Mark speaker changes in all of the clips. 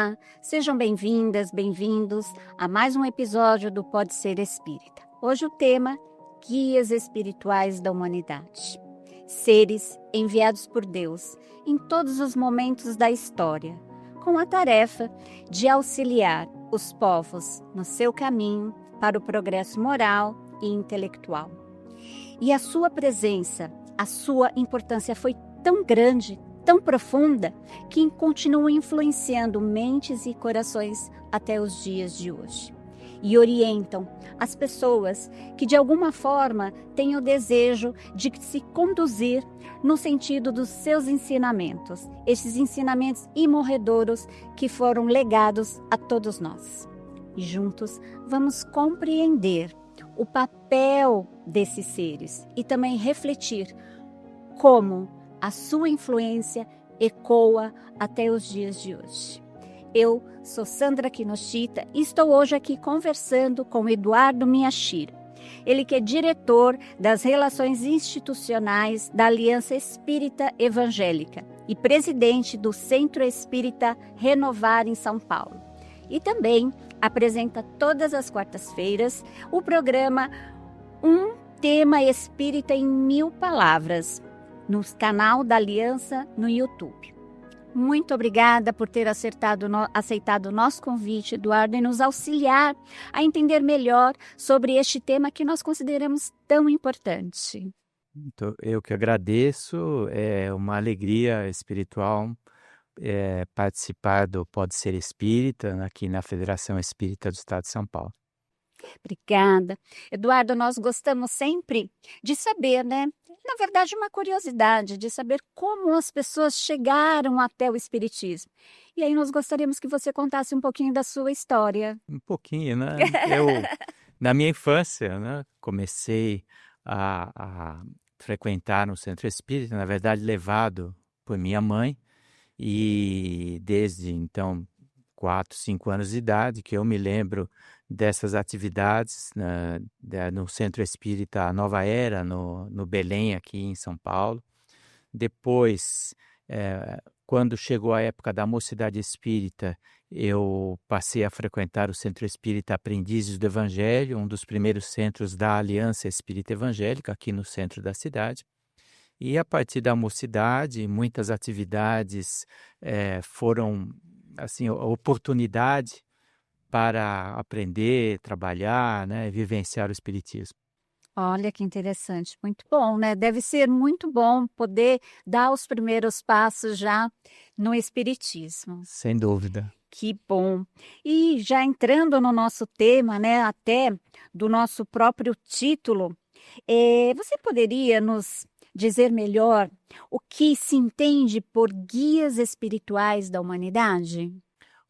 Speaker 1: Olá, sejam bem-vindas, bem-vindos a mais um episódio do Pode Ser Espírita. Hoje o tema, Guias Espirituais da Humanidade. Seres enviados por Deus em todos os momentos da história, com a tarefa de auxiliar os povos no seu caminho para o progresso moral e intelectual. E a sua presença, a sua importância foi tão grande, tão profunda, que continua influenciando mentes e corações até os dias de hoje. E orientam as pessoas que de alguma forma têm o desejo de se conduzir no sentido dos seus ensinamentos, esses ensinamentos imorredouros que foram legados a todos nós. E juntos vamos compreender o papel desses seres e também refletir como a sua influência ecoa até os dias de hoje. Eu sou Sandra Kinoshita e estou hoje aqui conversando com Eduardo Miyashiro. Ele que é diretor das Relações Institucionais da Aliança Espírita Evangélica e presidente do Centro Espírita Renovar em São Paulo. E também apresenta todas as quartas-feiras o programa Um Tema Espírita em 1000 Palavras, no canal da Aliança no YouTube. Muito obrigada por ter aceitado o nosso convite, Eduardo, e nos auxiliar a entender melhor sobre este tema que nós consideramos tão importante.
Speaker 2: Então, eu que agradeço, é uma alegria espiritual participar do Pode Ser Espírita, aqui na Federação Espírita do Estado de São Paulo.
Speaker 1: Obrigada. Eduardo, nós gostamos sempre de saber, né? Na verdade, uma curiosidade de saber como as pessoas chegaram até o Espiritismo. E aí nós gostaríamos que você contasse um pouquinho da sua história.
Speaker 2: Um pouquinho, né? Na minha infância, né, comecei a frequentar um centro espírita, na verdade, levado por minha mãe, e desde então, 4, 5 anos de idade, que eu me lembro dessas atividades no Centro Espírita Nova Era, no Belém, aqui em São Paulo. Depois, quando chegou a época da Mocidade Espírita, eu passei a frequentar o Centro Espírita Aprendizes do Evangelho, um dos primeiros centros da Aliança Espírita Evangélica, aqui no centro da cidade. E a partir da Mocidade, muitas atividades foram assim, a oportunidade para aprender, trabalhar, né, vivenciar o Espiritismo.
Speaker 1: Olha que interessante, muito bom, né? Deve ser muito bom poder dar os primeiros passos já no Espiritismo.
Speaker 2: Sem dúvida.
Speaker 1: Que bom. E já entrando no nosso tema, né, até do nosso próprio título, você poderia nos dizer melhor o que se entende por guias espirituais da humanidade?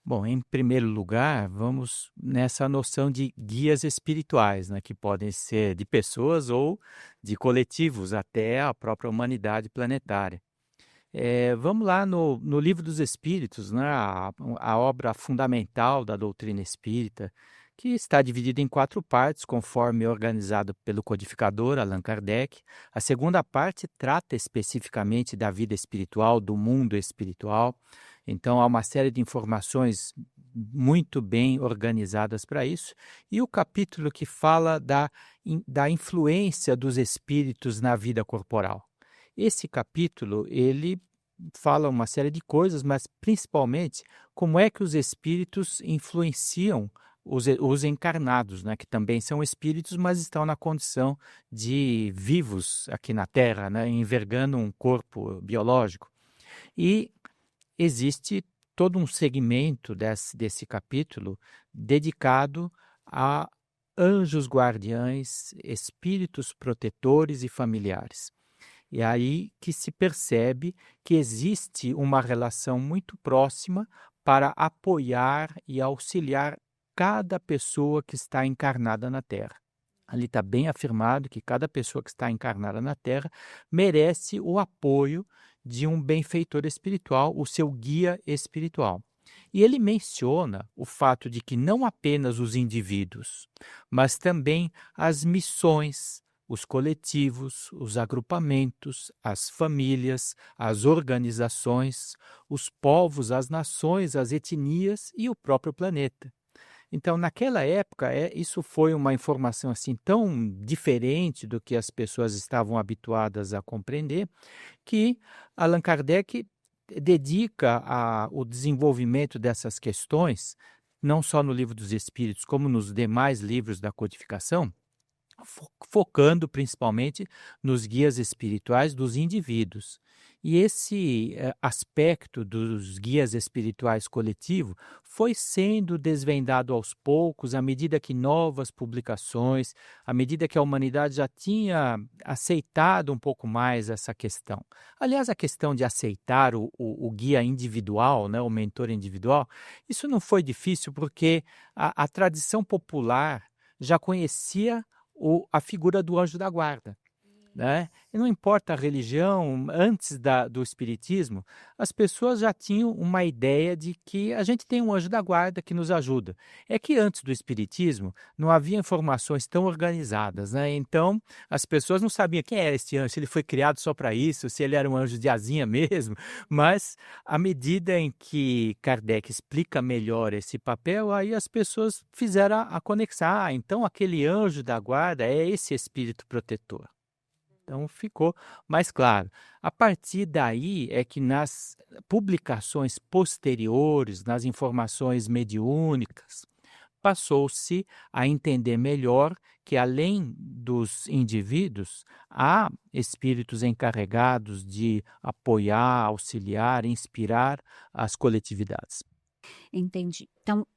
Speaker 2: Bom, em primeiro lugar, vamos nessa noção de guias espirituais, né, que podem ser de pessoas ou de coletivos, até a própria humanidade planetária. Vamos lá no Livro dos Espíritos, né, a obra fundamental da doutrina espírita, que está dividida em 4 partes, conforme organizado pelo codificador Allan Kardec. A segunda parte trata especificamente da vida espiritual, do mundo espiritual. Então, há uma série de informações muito bem organizadas para isso. E o capítulo que fala da influência dos espíritos na vida corporal. Esse capítulo, ele fala uma série de coisas, mas principalmente como é que os espíritos influenciam os encarnados, né, que também são espíritos, mas estão na condição de vivos aqui na Terra, né, envergando um corpo biológico. E existe todo um segmento desse capítulo dedicado a anjos guardiães, espíritos protetores e familiares. E aí que se percebe que existe uma relação muito próxima para apoiar e auxiliar cada pessoa que está encarnada na Terra. Ali está bem afirmado que cada pessoa que está encarnada na Terra merece o apoio de um benfeitor espiritual, o seu guia espiritual. E ele menciona o fato de que não apenas os indivíduos, mas também as missões, os coletivos, os agrupamentos, as famílias, as organizações, os povos, as nações, as etnias e o próprio planeta. Então, naquela época, isso foi uma informação assim tão diferente do que as pessoas estavam habituadas a compreender, que Allan Kardec dedica o desenvolvimento dessas questões, não só no Livro dos Espíritos, como nos demais livros da codificação, focando principalmente nos guias espirituais dos indivíduos. E esse aspecto dos guias espirituais coletivos foi sendo desvendado aos poucos, à medida que novas publicações, à medida que a humanidade já tinha aceitado um pouco mais essa questão. Aliás, a questão de aceitar o guia individual, né, o mentor individual, isso não foi difícil porque a tradição popular já conhecia a figura do anjo da guarda, né? E não importa a religião, antes do espiritismo, as pessoas já tinham uma ideia de que a gente tem um anjo da guarda que nos ajuda. É que antes do espiritismo não havia informações tão organizadas, né? Então as pessoas não sabiam quem era esse anjo, se ele foi criado só para isso, se ele era um anjo de asinha mesmo. Mas à medida em que Kardec explica melhor esse papel, aí as pessoas fizeram a conexão. Ah, então aquele anjo da guarda é esse espírito protetor. Então ficou mais claro. A partir daí é que nas publicações posteriores, nas informações mediúnicas, passou-se a entender melhor que além dos indivíduos, há espíritos encarregados de apoiar, auxiliar, inspirar as coletividades.
Speaker 1: Entendi. Então,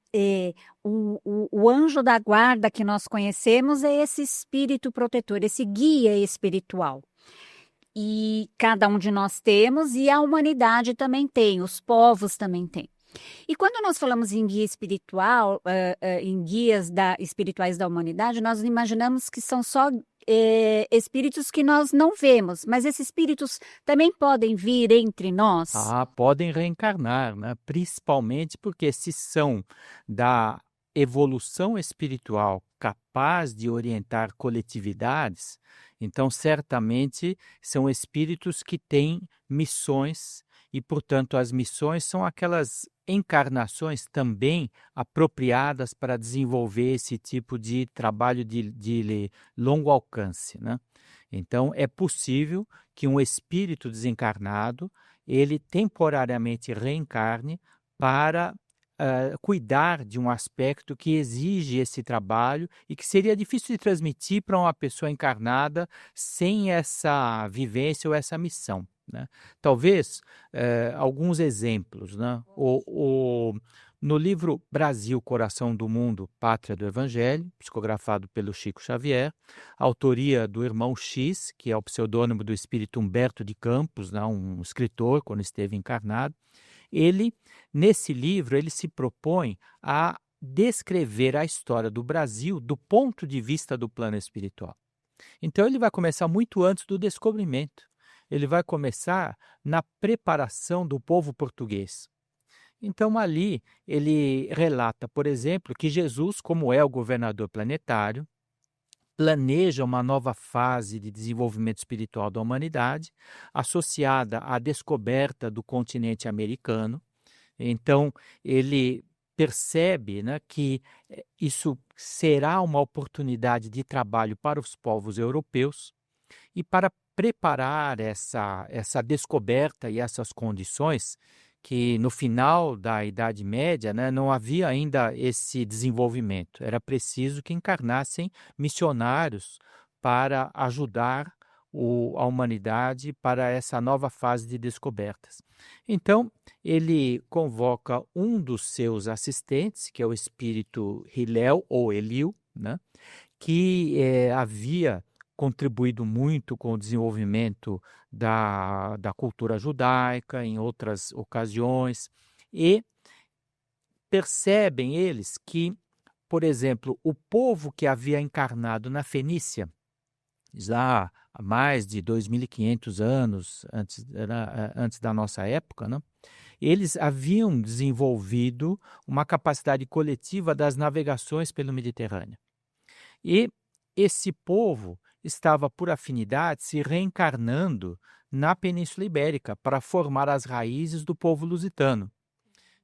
Speaker 1: o anjo da guarda que nós conhecemos é esse espírito protetor, esse guia espiritual. E cada um de nós temos, e a humanidade também tem, os povos também têm. E quando nós falamos em guia espiritual, em guias espirituais da humanidade, nós imaginamos que são só espíritos que nós não vemos, mas esses espíritos também podem vir entre nós?
Speaker 2: Podem reencarnar, né? Principalmente porque se são da evolução espiritual capaz de orientar coletividades, então certamente são espíritos que têm missões e, portanto, as missões são aquelas encarnações também apropriadas para desenvolver esse tipo de trabalho de longo alcance, né? Então, é possível que um espírito desencarnado, ele temporariamente reencarne para cuidar de um aspecto que exige esse trabalho e que seria difícil de transmitir para uma pessoa encarnada sem essa vivência ou essa missão, né? Talvez alguns exemplos, né? No livro Brasil, Coração do Mundo, Pátria do Evangelho, psicografado pelo Chico Xavier, autoria do irmão X, que é o pseudônimo do espírito Humberto de Campos, né, um escritor quando esteve encarnado, nesse livro, ele se propõe a descrever a história do Brasil do ponto de vista do plano espiritual. Então, ele vai começar muito antes do descobrimento. Ele vai começar na preparação do povo português. Então, ali, ele relata, por exemplo, que Jesus, como é o governador planetário, planeja uma nova fase de desenvolvimento espiritual da humanidade, associada à descoberta do continente americano. Então, ele percebe, né, que isso será uma oportunidade de trabalho para os povos europeus e para preparar essa descoberta e essas condições que no final da Idade Média, né, não havia ainda esse desenvolvimento. Era preciso que encarnassem missionários para ajudar a humanidade para essa nova fase de descobertas. Então, ele convoca um dos seus assistentes, que é o espírito Hilel ou Eliu, né, que havia contribuído muito com o desenvolvimento da cultura judaica em outras ocasiões, e percebem eles que, por exemplo, o povo que havia encarnado na Fenícia, já há mais de 2.500 anos antes da nossa época, né? Eles haviam desenvolvido uma capacidade coletiva das navegações pelo Mediterrâneo. E esse povo, estava, por afinidade, se reencarnando na Península Ibérica para formar as raízes do povo lusitano.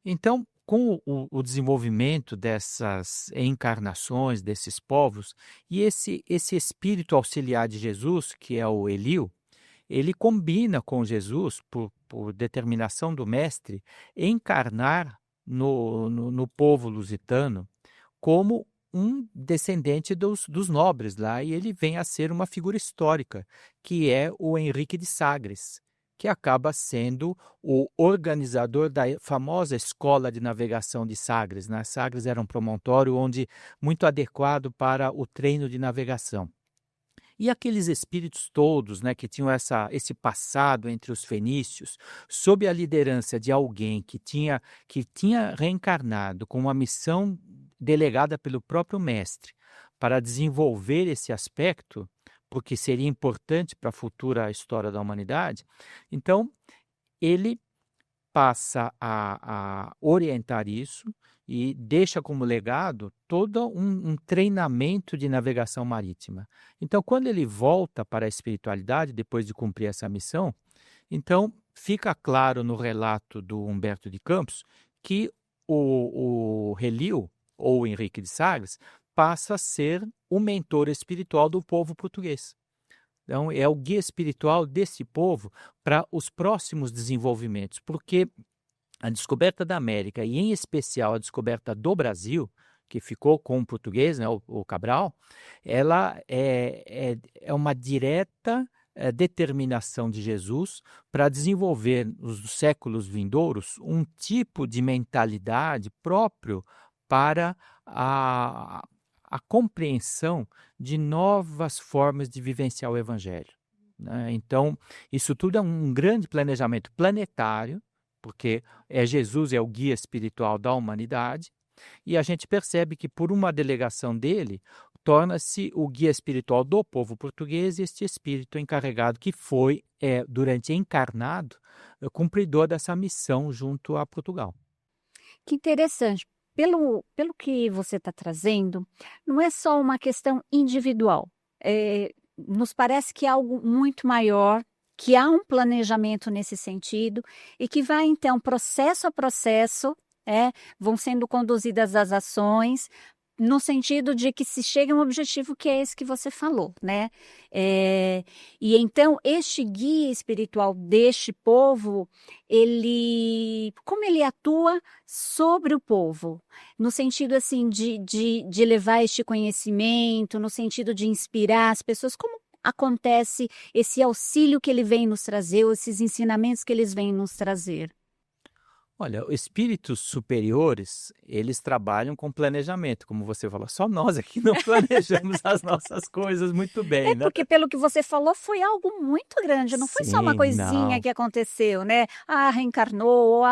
Speaker 2: Então, com o desenvolvimento dessas encarnações, desses povos, e esse espírito auxiliar de Jesus, que é o Eliu, ele combina com Jesus, por determinação do mestre, encarnar no povo lusitano como um descendente dos nobres lá, e ele vem a ser uma figura histórica, que é o Henrique de Sagres, que acaba sendo o organizador da famosa Escola de Navegação de Sagres, né? Sagres era um promontório muito adequado para o treino de navegação. E aqueles espíritos todos, né, que tinham esse passado entre os fenícios, sob a liderança de alguém que tinha reencarnado com uma missão delegada pelo próprio mestre para desenvolver esse aspecto, porque seria importante para a futura história da humanidade, então ele passa a orientar isso e deixa como legado todo um treinamento de navegação marítima. Então, quando ele volta para a espiritualidade, depois de cumprir essa missão, então fica claro no relato do Humberto de Campos que o Relio, ou Henrique de Sagres, passa a ser o mentor espiritual do povo português. Então, é o guia espiritual desse povo para os próximos desenvolvimentos, porque a descoberta da América, e em especial a descoberta do Brasil, que ficou com o português, né, o Cabral, ela é uma direta determinação de Jesus para desenvolver nos séculos vindouros um tipo de mentalidade próprio para a compreensão de novas formas de vivenciar o Evangelho, né? Então, isso tudo é um grande planejamento planetário, porque Jesus é o guia espiritual da humanidade, e a gente percebe que por uma delegação dele, torna-se o guia espiritual do povo português, e este espírito encarregado que foi, durante encarnado, cumpridor dessa missão junto a Portugal.
Speaker 1: Que interessante. Pelo que você está trazendo, não é só uma questão individual. Nos parece que é algo muito maior, que há um planejamento nesse sentido e que vai, então, processo a processo, vão sendo conduzidas as ações, no sentido de que se chegue a um objetivo que é esse que você falou, né? E então, este guia espiritual deste povo, como ele atua sobre o povo? No sentido, assim, de levar este conhecimento, no sentido de inspirar as pessoas, como acontece esse auxílio que ele vem nos trazer, esses ensinamentos que eles vêm nos trazer?
Speaker 2: Olha, espíritos superiores, eles trabalham com planejamento, como você falou. Só nós aqui não planejamos as nossas coisas muito bem, né?
Speaker 1: Porque pelo que você falou, foi algo muito grande, não foi só uma
Speaker 2: Sim,
Speaker 1: coisinha
Speaker 2: não,
Speaker 1: que aconteceu, né? Ah, reencarnou, ou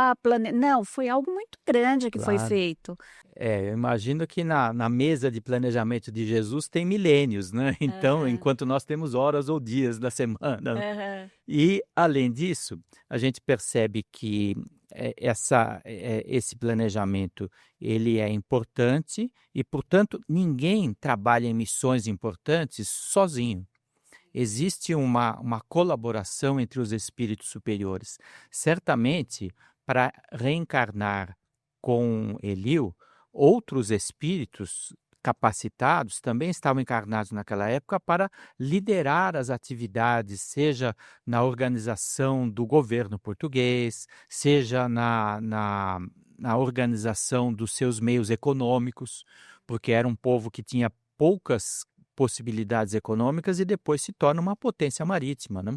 Speaker 1: Não, foi algo muito grande que foi
Speaker 2: claro.
Speaker 1: feito.
Speaker 2: Eu imagino que na mesa de planejamento de Jesus tem milênios, né? Então,
Speaker 1: Aham,
Speaker 2: enquanto nós temos horas ou dias da semana.
Speaker 1: aham.
Speaker 2: E, além disso, a gente percebe que esse planejamento ele é importante e, portanto, ninguém trabalha em missões importantes sozinho. Existe uma colaboração entre os espíritos superiores. Certamente, para reencarnar com Eliu, outros espíritos capacitados também estavam encarnados naquela época para liderar as atividades, seja na organização do governo português, seja na organização dos seus meios econômicos, porque era um povo que tinha poucas possibilidades econômicas e depois se torna uma potência marítima, né?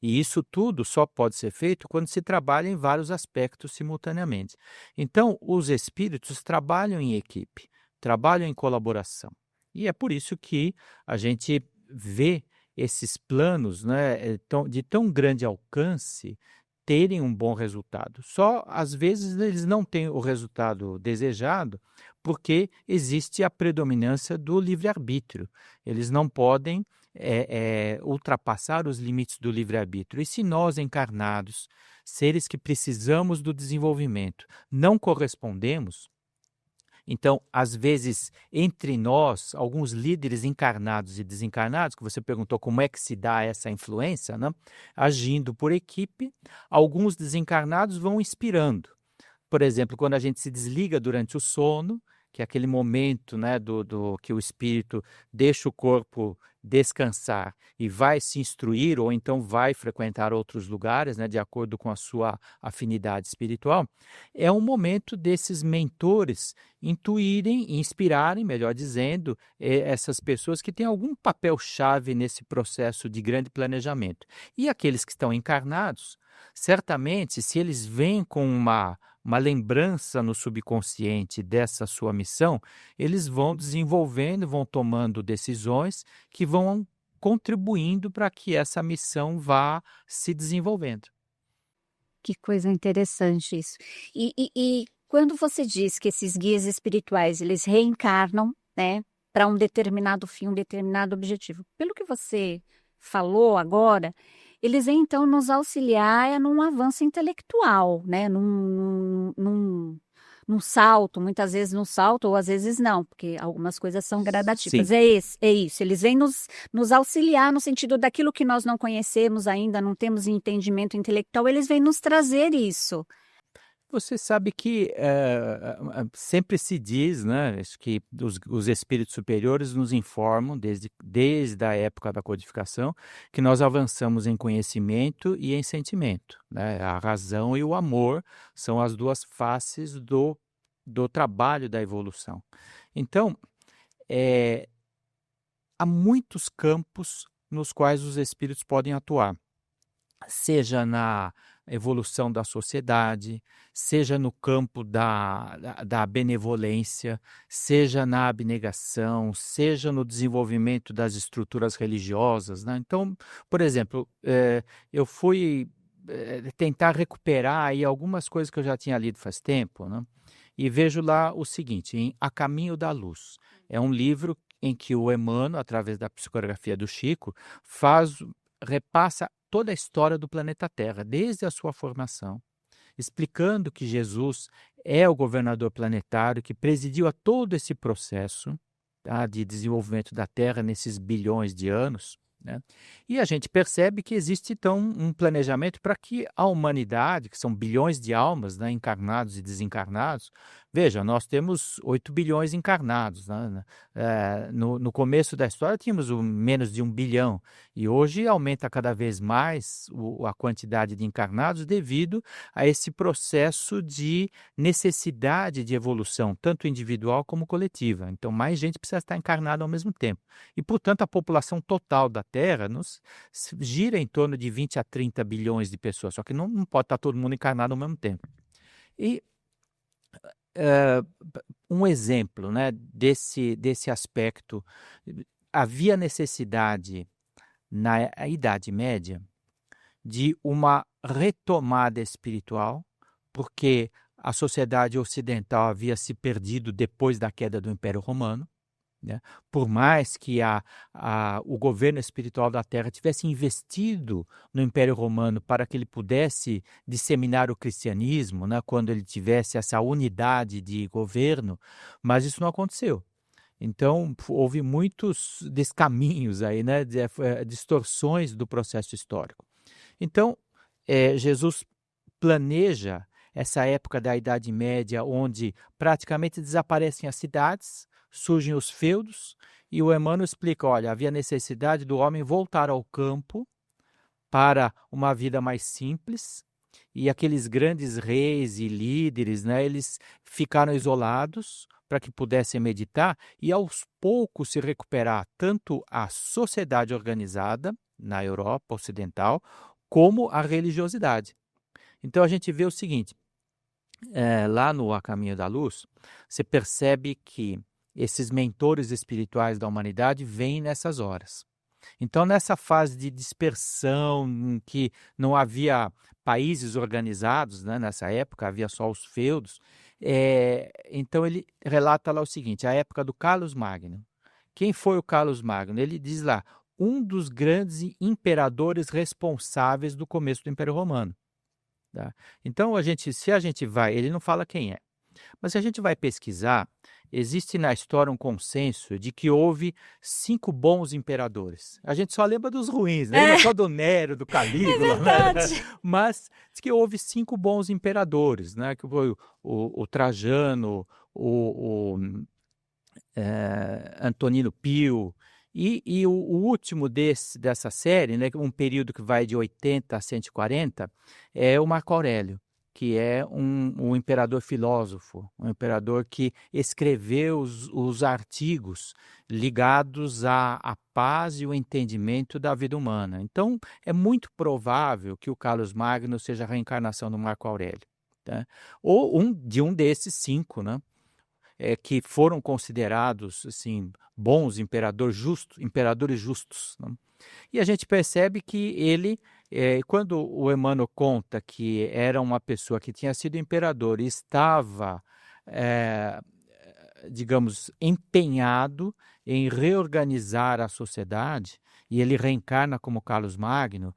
Speaker 2: E isso tudo só pode ser feito quando se trabalha em vários aspectos simultaneamente. Então, os espíritos trabalham em equipe, trabalham em colaboração. E é por isso que a gente vê esses planos, né, de tão grande alcance terem um bom resultado. Só, às vezes, eles não têm o resultado desejado porque existe a predominância do livre-arbítrio. Eles não podem ultrapassar os limites do livre-arbítrio. E se nós, encarnados, seres que precisamos do desenvolvimento, não correspondemos, Então, às vezes, entre nós, alguns líderes encarnados e desencarnados, que você perguntou como é que se dá essa influência, né? Agindo por equipe, alguns desencarnados vão inspirando. Por exemplo, quando a gente se desliga durante o sono, que é aquele momento, né, do que o espírito deixa o corpo descansar e vai se instruir, ou então vai frequentar outros lugares, né, de acordo com a sua afinidade espiritual, é um momento desses mentores intuírem, inspirarem, melhor dizendo, essas pessoas que têm algum papel-chave nesse processo de grande planejamento. E aqueles que estão encarnados, certamente, se eles vêm com uma lembrança no subconsciente dessa sua missão, eles vão desenvolvendo, vão tomando decisões que vão contribuindo para que essa missão vá se desenvolvendo.
Speaker 1: Que coisa interessante isso. E quando você diz que esses guias espirituais, eles reencarnam, né, para um determinado fim, um determinado objetivo. Pelo que você falou agora, eles vêm então nos auxiliar num avanço intelectual, né, num salto, muitas vezes num salto ou às vezes não, porque algumas coisas são
Speaker 2: Sim.
Speaker 1: gradativas. É isso, eles vêm nos auxiliar no sentido daquilo que nós não conhecemos ainda, não temos entendimento intelectual, eles vêm nos trazer isso.
Speaker 2: Você sabe que sempre se diz, né, isso que os espíritos superiores nos informam desde a época da codificação que nós avançamos em conhecimento e em sentimento, né? A razão e o amor são as duas faces do trabalho da evolução. Então, eh, há muitos campos nos quais os espíritos podem atuar, seja na evolução da sociedade, seja no campo da benevolência, seja na abnegação, seja no desenvolvimento das estruturas religiosas, né. Então, por exemplo, eu fui, tentar recuperar aí algumas coisas que eu já tinha lido faz tempo, né, e vejo lá o seguinte, em A Caminho da Luz. É um livro em que o Emmanuel, através da psicografia do Chico, repassa toda a história do planeta Terra, desde a sua formação, explicando que Jesus é o governador planetário que presidiu a todo esse processo, tá, de desenvolvimento da Terra nesses bilhões de anos, né? E a gente percebe que existe, então, um planejamento para que a humanidade, que são bilhões de almas, né, encarnados e desencarnados, veja, nós temos 8 bilhões encarnados, né? No começo da história tínhamos menos de 1 bilhão, e hoje aumenta cada vez mais a quantidade de encarnados devido a esse processo de necessidade de evolução, tanto individual como coletiva. Então, mais gente precisa estar encarnada ao mesmo tempo. E, portanto, a população total da Terra gira em torno de 20 a 30 bilhões de pessoas, só que não pode estar todo mundo encarnado ao mesmo tempo. E um exemplo, né, desse aspecto, havia necessidade na Idade Média de uma retomada espiritual, porque a sociedade ocidental havia se perdido depois da queda do Império Romano, né? Por mais que o governo espiritual da Terra tivesse investido no Império Romano para que ele pudesse disseminar o cristianismo, né, quando ele tivesse essa unidade de governo, mas isso não aconteceu. Então, houve muitos descaminhos aí, né, distorções do processo histórico. Então, Jesus planeja essa época da Idade Média, onde praticamente desaparecem as cidades, surgem os feudos, e o Emmanuel explica, olha, havia necessidade do homem voltar ao campo para uma vida mais simples, e aqueles grandes reis e líderes, né, eles ficaram isolados para que pudessem meditar e aos poucos se recuperar tanto a sociedade organizada na Europa Ocidental, como a religiosidade. Então a gente vê o seguinte, lá no A Caminho da Luz, você percebe que esses mentores espirituais da humanidade vêm nessas horas. Então, nessa fase de dispersão, em que não havia países organizados, né, nessa época, havia só os feudos, então ele relata lá o seguinte, a época do Carlos Magno. Quem foi o Carlos Magno? Ele diz lá, um dos grandes imperadores responsáveis do começo do Império Romano. Tá? Então, se a gente vai, ele não fala quem é, mas se a gente vai pesquisar, existe na história um consenso de que houve 5 bons imperadores. A gente só lembra dos ruins, né? Lembra só do Nero, do Calígula, né?
Speaker 1: Verdade.
Speaker 2: Mas diz que houve 5 bons imperadores, né? Que foi o Trajano, o Antonino Pio, e o último dessa série, né, um período que vai de 80 a 140, é o Marco Aurélio, que é um imperador filósofo, um imperador que escreveu os artigos ligados à paz e o entendimento da vida humana. Então, é muito provável que o Carlos Magno seja a reencarnação do Marco Aurélio, tá? Ou de um desses 5, né? Que foram considerados assim bons imperadores justos, né? E a gente percebe que ele, quando o Emmanuel conta que era uma pessoa que tinha sido imperador e estava, eh, digamos, empenhado em reorganizar a sociedade, e ele reencarna como Carlos Magno,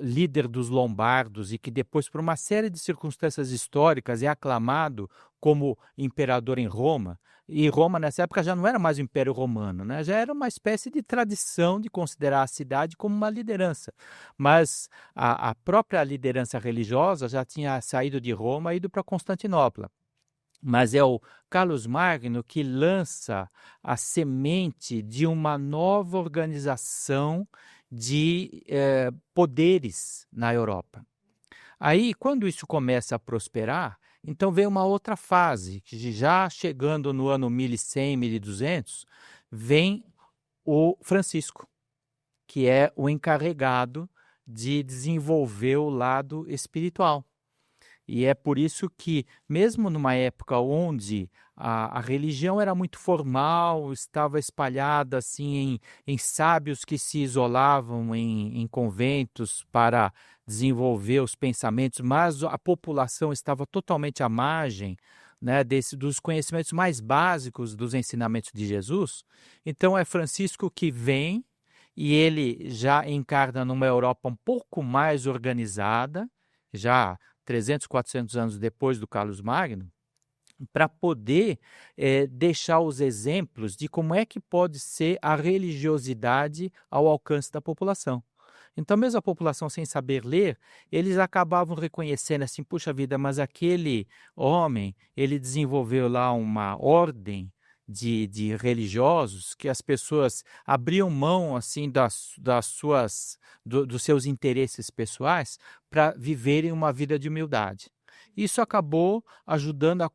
Speaker 2: líder dos lombardos, e que depois, por uma série de circunstâncias históricas, é aclamado como imperador em Roma. E Roma, nessa época, já não era mais o Império Romano, né? Já era uma espécie de tradição de considerar a cidade como uma liderança. Mas a própria liderança religiosa já tinha saído de Roma e ido para Constantinopla. Mas é o Carlos Magno que lança a semente de uma nova organização de poderes na Europa. Aí, quando isso começa a prosperar, então vem uma outra fase, que já chegando no ano 1100, 1200, vem o Francisco, que é o encarregado de desenvolver o lado espiritual. E é por isso que, mesmo numa época onde a religião era muito formal, estava espalhada assim em sábios que se isolavam em conventos para desenvolver os pensamentos, mas a população estava totalmente à margem, né, dos conhecimentos mais básicos dos ensinamentos de Jesus. Então é Francisco que vem e ele já encarna numa Europa um pouco mais organizada, já 300, 400 anos depois do Carlos Magno, para poder deixar os exemplos de como é que pode ser a religiosidade ao alcance da população. Então, mesmo a população sem saber ler, eles acabavam reconhecendo assim, puxa vida, mas aquele homem, ele desenvolveu lá uma ordem de religiosos que as pessoas abriam mão assim dos seus interesses pessoais para viverem uma vida de humildade. Isso acabou ajudando a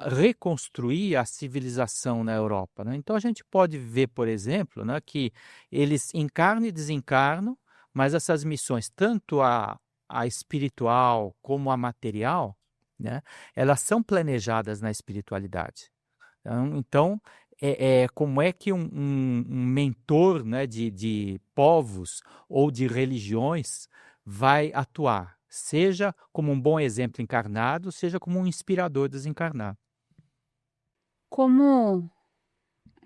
Speaker 2: reconstruir a civilização na Europa, né? Então a gente pode ver, por exemplo, né, que eles encarnam e desencarnam, mas essas missões, tanto a espiritual como a material, né, elas são planejadas na espiritualidade. Então como é que um mentor, né, de povos ou de religiões vai atuar? Seja como um bom exemplo encarnado, seja como um inspirador desencarnado.
Speaker 1: Como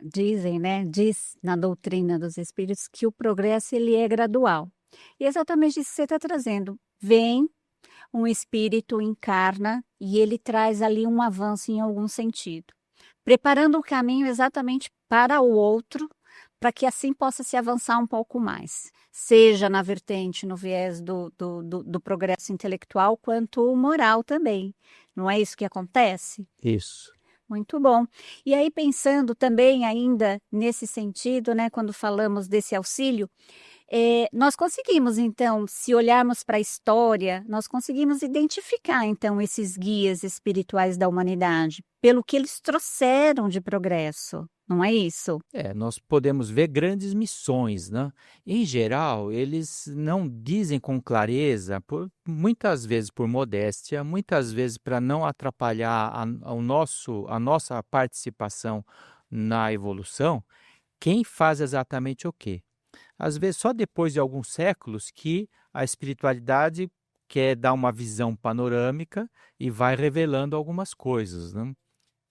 Speaker 1: dizem, né, diz na doutrina dos espíritos que o progresso ele é gradual. E exatamente isso que você está trazendo. Vem um espírito, encarna e ele traz ali um avanço em algum sentido, preparando o caminho exatamente para o outro, para que assim possa se avançar um pouco mais, seja na vertente, no viés do progresso intelectual, quanto moral também. Não é isso que acontece?
Speaker 2: Isso.
Speaker 1: Muito bom. E aí, pensando também ainda nesse sentido, né, quando falamos desse auxílio, nós conseguimos, então, se olharmos para a história, nós conseguimos identificar, então, esses guias espirituais da humanidade, pelo que eles trouxeram de progresso, não é isso?
Speaker 2: Nós podemos ver grandes missões, né? Em geral, eles não dizem com clareza, muitas vezes por modéstia, muitas vezes para não atrapalhar a nossa participação na evolução, quem faz exatamente o quê. Às vezes, só depois de alguns séculos que a espiritualidade quer dar uma visão panorâmica e vai revelando algumas coisas, né?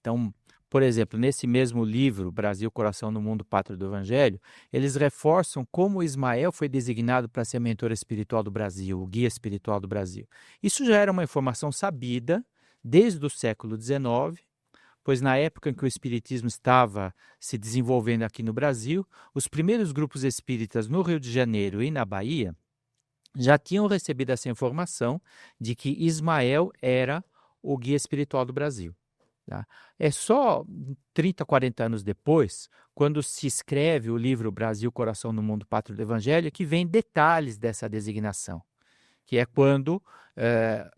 Speaker 2: Então, por exemplo, nesse mesmo livro, Brasil, Coração no Mundo, Pátria do Evangelho, eles reforçam como Ismael foi designado para ser mentor espiritual do Brasil, o guia espiritual do Brasil. Isso já era uma informação sabida desde o século XIX, pois na época em que o espiritismo estava se desenvolvendo aqui no Brasil, os primeiros grupos espíritas no Rio de Janeiro e na Bahia já tinham recebido essa informação de que Ismael era o guia espiritual do Brasil. Tá? É só 30, 40 anos depois, quando se escreve o livro Brasil, Coração do Mundo, Pátria do Evangelho, que vem detalhes dessa designação, que é quando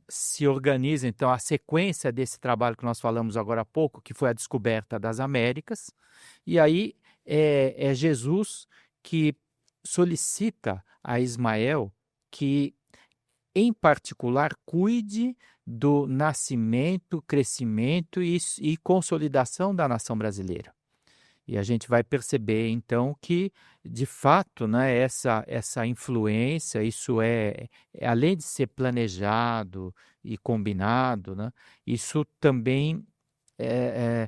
Speaker 2: se organiza, então, a sequência desse trabalho que nós falamos agora há pouco, que foi a descoberta das Américas, e aí é Jesus que solicita a Ismael que, em particular, cuide do nascimento, crescimento e consolidação da nação brasileira. E a gente vai perceber, então, que, de fato, né, essa influência, isso além de ser planejado e combinado, né, isso também é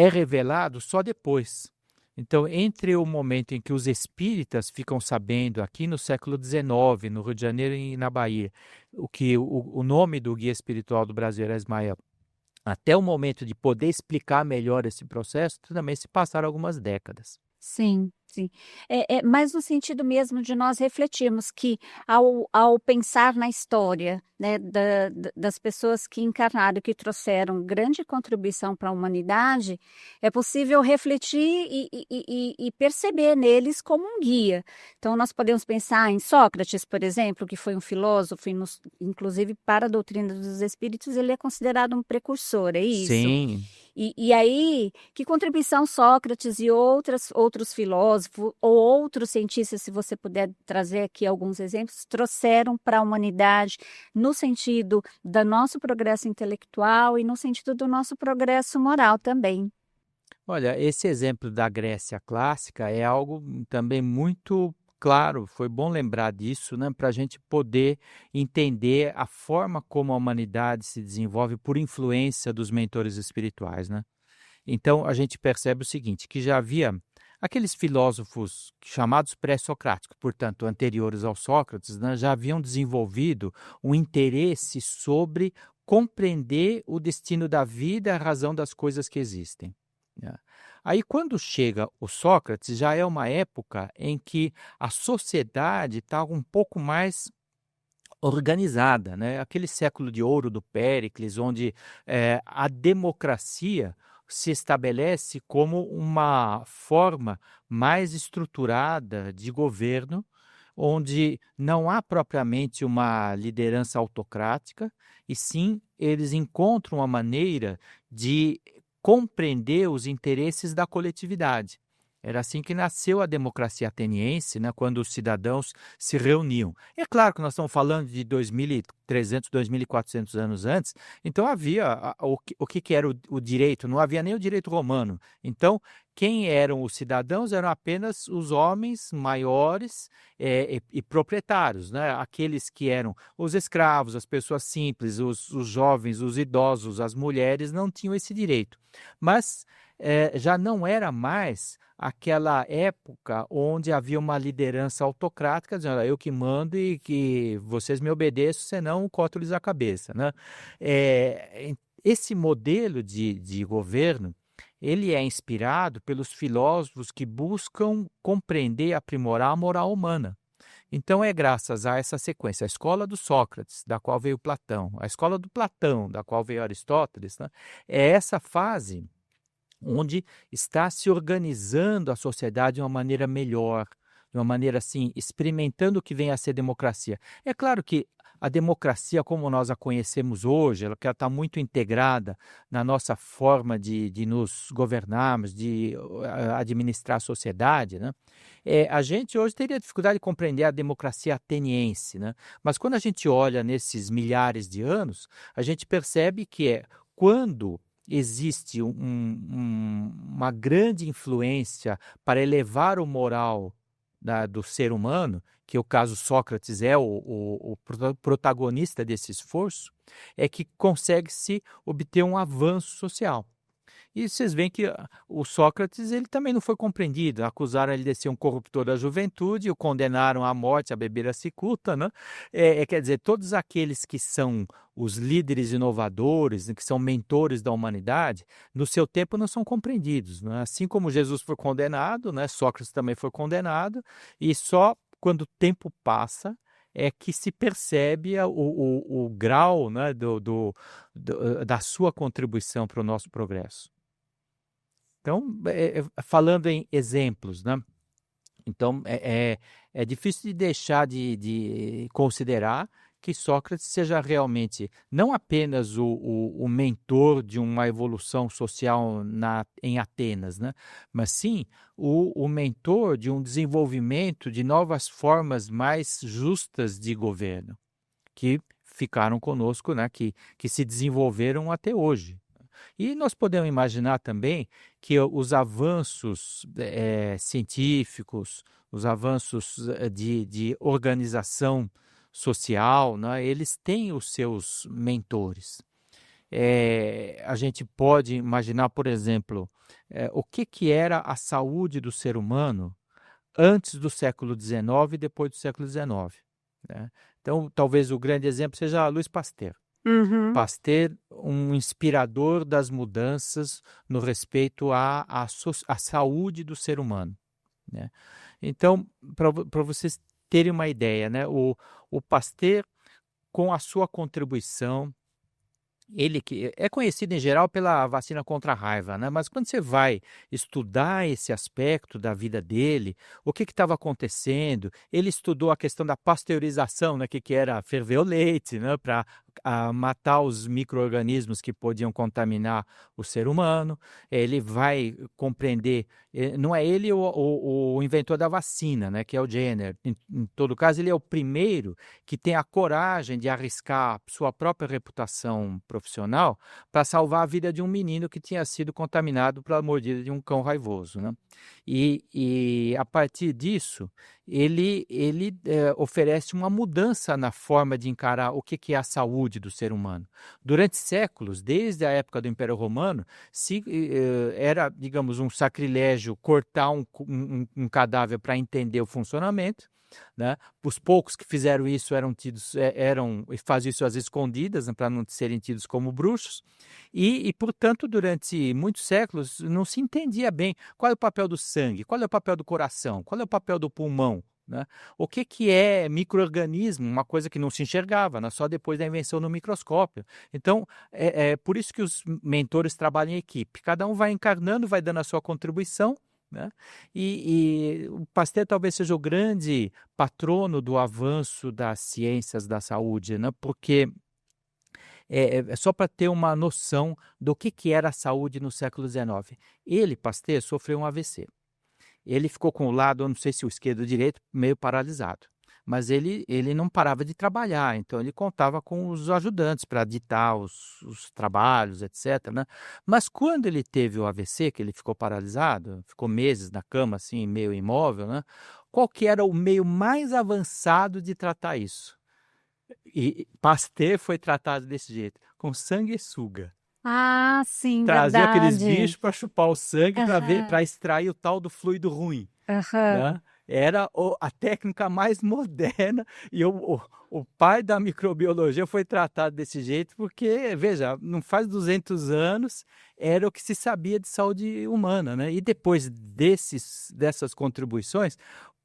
Speaker 2: revelado só depois. Então, entre o momento em que os espíritas ficam sabendo, aqui no século XIX, no Rio de Janeiro e na Bahia, o nome do guia espiritual do Brasil era Ismael, até o momento de poder explicar melhor esse processo, também se passaram algumas décadas.
Speaker 1: Sim, sim. Mas no sentido mesmo de nós refletirmos que ao pensar na história, né, das pessoas que encarnaram, que trouxeram grande contribuição para a humanidade, é possível refletir e perceber neles como um guia. Então, nós podemos pensar em Sócrates, por exemplo, que foi um filósofo, inclusive para a doutrina dos espíritos, ele é considerado um precursor, é isso?
Speaker 2: Sim.
Speaker 1: E aí, que contribuição Sócrates e outros filósofos ou outros cientistas, se você puder trazer aqui alguns exemplos, trouxeram para a humanidade no sentido do nosso progresso intelectual e no sentido do nosso progresso moral também.
Speaker 2: Olha, esse exemplo da Grécia clássica é algo também muito claro, foi bom lembrar disso, né, para a gente poder entender a forma como a humanidade se desenvolve por influência dos mentores espirituais, né? Então, a gente percebe o seguinte, que já havia aqueles filósofos chamados pré-socráticos, portanto, anteriores ao Sócrates, né, já haviam desenvolvido um interesse sobre compreender o destino da vida e a razão das coisas que existem, né? Aí, quando chega o Sócrates, já é uma época em que a sociedade está um pouco mais organizada, né? Aquele século de ouro do Péricles, onde a democracia se estabelece como uma forma mais estruturada de governo, onde não há propriamente uma liderança autocrática, e sim eles encontram uma maneira de compreender os interesses da coletividade. Era assim que nasceu a democracia ateniense, né, quando os cidadãos se reuniam. É claro que nós estamos falando de 2.300, 2.400 anos antes, então havia o que era o direito, não havia nem o direito romano. Então, quem eram os cidadãos eram apenas os homens maiores e proprietários, né? Aqueles que eram os escravos, as pessoas simples, os jovens, os idosos, as mulheres não tinham esse direito. Mas já não era mais aquela época onde havia uma liderança autocrática, dizendo, eu que mando e que vocês me obedeçam, senão corto-lhes a cabeça, né? Esse modelo de governo, ele é inspirado pelos filósofos que buscam compreender e aprimorar a moral humana. Então é graças a essa sequência, a escola do Sócrates, da qual veio Platão, a escola do Platão, da qual veio Aristóteles, né? É essa fase onde está se organizando a sociedade de uma maneira melhor, de uma maneira assim, experimentando o que vem a ser democracia. É claro que a democracia, como nós a conhecemos hoje, ela está muito integrada na nossa forma de nos governarmos, de administrar a sociedade, né? A gente hoje teria dificuldade de compreender a democracia ateniense, né? Mas quando a gente olha nesses milhares de anos, a gente percebe que quando existe uma grande influência para elevar o moral do ser humano, que o caso Sócrates é o protagonista desse esforço, é que consegue-se obter um avanço social. E vocês veem que o Sócrates ele também não foi compreendido. Acusaram ele de ser um corruptor da juventude, o condenaram à morte, a beber a cicuta, né? Quer dizer, todos aqueles que são os líderes inovadores, que são mentores da humanidade, no seu tempo não são compreendidos, né? Assim como Jesus foi condenado, né? Sócrates também foi condenado, e só quando o tempo passa é que se percebe o grau, né, da sua contribuição para o nosso progresso. Então, falando em exemplos, né? Então, é difícil de deixar de considerar que Sócrates seja realmente não apenas o mentor de uma evolução social em Atenas, né? Mas sim o mentor de um desenvolvimento de novas formas mais justas de governo, que ficaram conosco, né? Que se desenvolveram até hoje. E nós podemos imaginar também que os avanços científicos, os avanços de organização social, né, eles têm os seus mentores. A gente pode imaginar, por exemplo, o que era a saúde do ser humano antes do século XIX e depois do século XIX. Né? Então, talvez o grande exemplo seja Louis Pasteur.
Speaker 1: Uhum.
Speaker 2: Pasteur, um inspirador das mudanças no respeito à saúde do ser humano. Né? Então, para vocês terem uma ideia, né? O Pasteur, com a sua contribuição, ele que é conhecido em geral pela vacina contra a raiva, né? Mas quando você vai estudar esse aspecto da vida dele, o que estava acontecendo, ele estudou a questão da pasteurização, né? Que era ferver o leite, né? Para matar os micro-organismos que podiam contaminar o ser humano. Ele vai compreender, não é ele o inventor da vacina, né? Que é o Jenner. Em todo caso, ele é o primeiro que tem a coragem de arriscar sua própria reputação profissional para salvar a vida de um menino que tinha sido contaminado pela mordida de um cão raivoso, né? E a partir disso, ele oferece uma mudança na forma de encarar o que é a saúde do ser humano. Durante séculos, desde a época do Império Romano, era, digamos, um sacrilégio cortar um cadáver para entender o funcionamento. Né? Os poucos que fizeram isso faziam isso às escondidas, né, para não serem tidos como bruxos, portanto, durante muitos séculos não se entendia bem qual é o papel do sangue, qual é o papel do coração, qual é o papel do pulmão. Né? O que é micro-organismo, uma coisa que não se enxergava, né? Só depois da invenção do microscópio. Então, é por isso que os mentores trabalham em equipe. Cada um vai encarnando, vai dando a sua contribuição. Né? E o Pasteur talvez seja o grande patrono do avanço das ciências da saúde, né? Porque só para ter uma noção do que era a saúde no século XIX. Ele, Pasteur, sofreu um AVC. Ele ficou com o lado, eu não sei se o esquerdo ou o direito, meio paralisado. Mas ele não parava de trabalhar, então ele contava com os ajudantes para ditar os trabalhos, etc. Né? Mas quando ele teve o AVC, que ele ficou paralisado, ficou meses na cama, assim, meio imóvel, né? Qual que era o meio mais avançado de tratar isso? E Pasteur foi tratado desse jeito, com sanguessuga.
Speaker 1: Ah, sim,
Speaker 2: Trazia aqueles
Speaker 1: verdade.
Speaker 2: bichos para chupar o sangue
Speaker 1: Aham.
Speaker 2: para extrair o tal do fluido ruim.
Speaker 1: Aham.
Speaker 2: Né? Era a técnica mais moderna e o pai da microbiologia foi tratado desse jeito porque, veja, não faz 200 anos era o que se sabia de saúde humana, né? E depois dessas contribuições,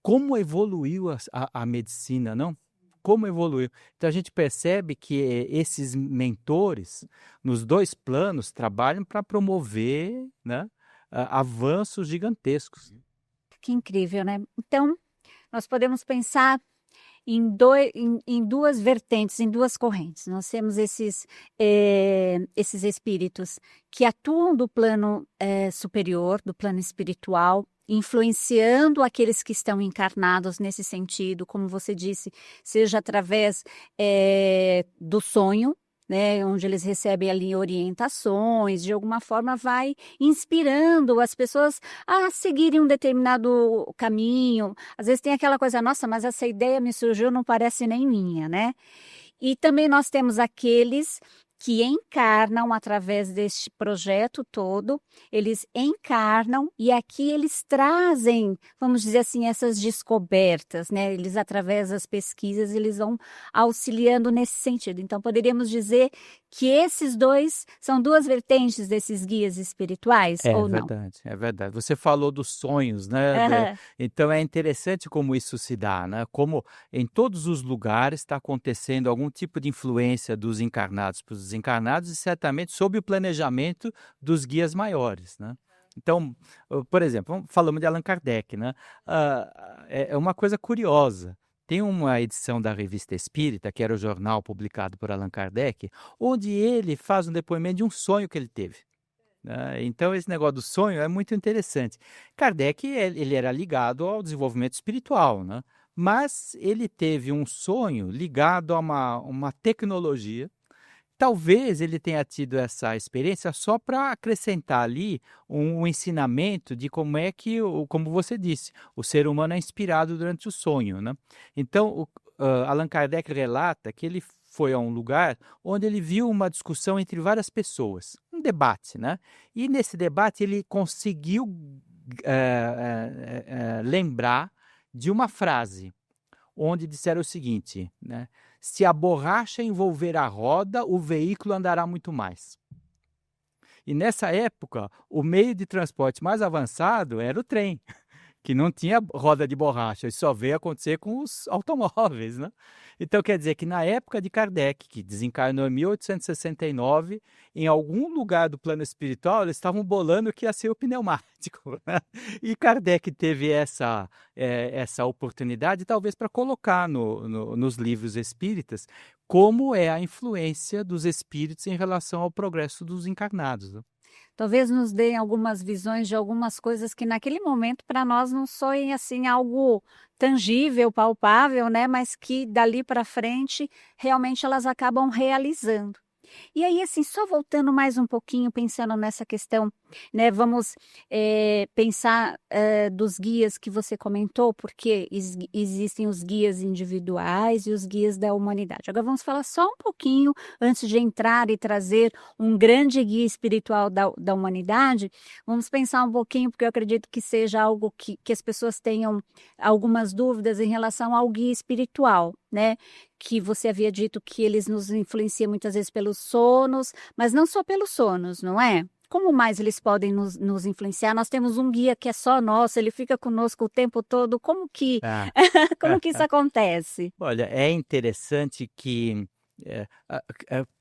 Speaker 2: como evoluiu a medicina, não? Como evoluiu. Então a gente percebe que esses mentores, nos dois planos, trabalham para promover, né, avanços gigantescos.
Speaker 1: Que incrível, né? Então, nós podemos pensar em duas vertentes, em duas correntes. Nós temos esses espíritos que atuam do plano superior, do plano espiritual, influenciando aqueles que estão encarnados nesse sentido, como você disse, seja através do sonho, né, onde eles recebem ali orientações, de alguma forma vai inspirando as pessoas a seguirem um determinado caminho. Às vezes tem aquela coisa, nossa, mas essa ideia me surgiu, não parece nem minha, né? E também nós temos aqueles que encarnam através deste projeto todo, eles encarnam e aqui eles trazem, vamos dizer assim, essas descobertas, né? Eles, através das pesquisas, eles vão auxiliando nesse sentido. Então, poderíamos dizer que esses dois são duas vertentes desses guias espirituais,
Speaker 2: É
Speaker 1: ou não?
Speaker 2: verdade, é verdade. Você falou dos sonhos, né?
Speaker 1: Aham.
Speaker 2: Então é interessante como isso se dá, né? Como em todos os lugares está acontecendo algum tipo de influência dos encarnados para os desencarnados e certamente sob o planejamento dos guias maiores, né? Então, por exemplo, falamos de Allan Kardec, né? É uma coisa curiosa. Tem uma edição da Revista Espírita, que era o jornal publicado por Allan Kardec, onde ele faz um depoimento de um sonho que ele teve, né. Então esse negócio do sonho é muito interessante. Kardec, ele era ligado ao desenvolvimento espiritual, né, mas ele teve um sonho ligado a uma tecnologia. Talvez ele tenha tido essa experiência só para acrescentar ali um ensinamento de como é que como você disse, o ser humano é inspirado durante o sonho, né. Então Allan Kardec relata que ele foi a um lugar onde ele viu uma discussão entre várias pessoas, um debate, né, e nesse debate ele conseguiu, lembrar de uma frase onde disseram o seguinte, né: "Se a borracha envolver a roda, o veículo andará muito mais". E nessa época, o meio de transporte mais avançado era o trem, que não tinha roda de borracha, isso só veio acontecer com os automóveis, né. Então quer dizer que na época de Kardec, que desencarnou em 1869, em algum lugar do plano espiritual eles estavam bolando o que ia ser o pneumático, né. E Kardec teve essa oportunidade talvez para colocar nos livros espíritas, como é a influência dos espíritos em relação ao progresso dos encarnados, né.
Speaker 1: Talvez nos deem algumas visões de algumas coisas que naquele momento para nós não soem assim algo tangível, palpável, né, mas que dali para frente realmente elas acabam realizando. E aí, assim, só voltando mais um pouquinho, pensando nessa questão, né, vamos, pensar, dos guias que você comentou, porque existem os guias individuais e os guias da humanidade. Agora vamos falar só um pouquinho, antes de entrar e trazer um grande guia espiritual da humanidade, vamos pensar um pouquinho, porque eu acredito que seja algo que as pessoas tenham algumas dúvidas em relação ao guia espiritual, né, que você havia dito que eles nos influenciam muitas vezes pelos sonos, mas não só pelos sonos, não é? Como mais eles podem nos influenciar? Nós temos um guia que é só nosso, ele fica conosco o tempo todo, como que
Speaker 2: Ah.
Speaker 1: como que isso acontece?
Speaker 2: Olha, é interessante que,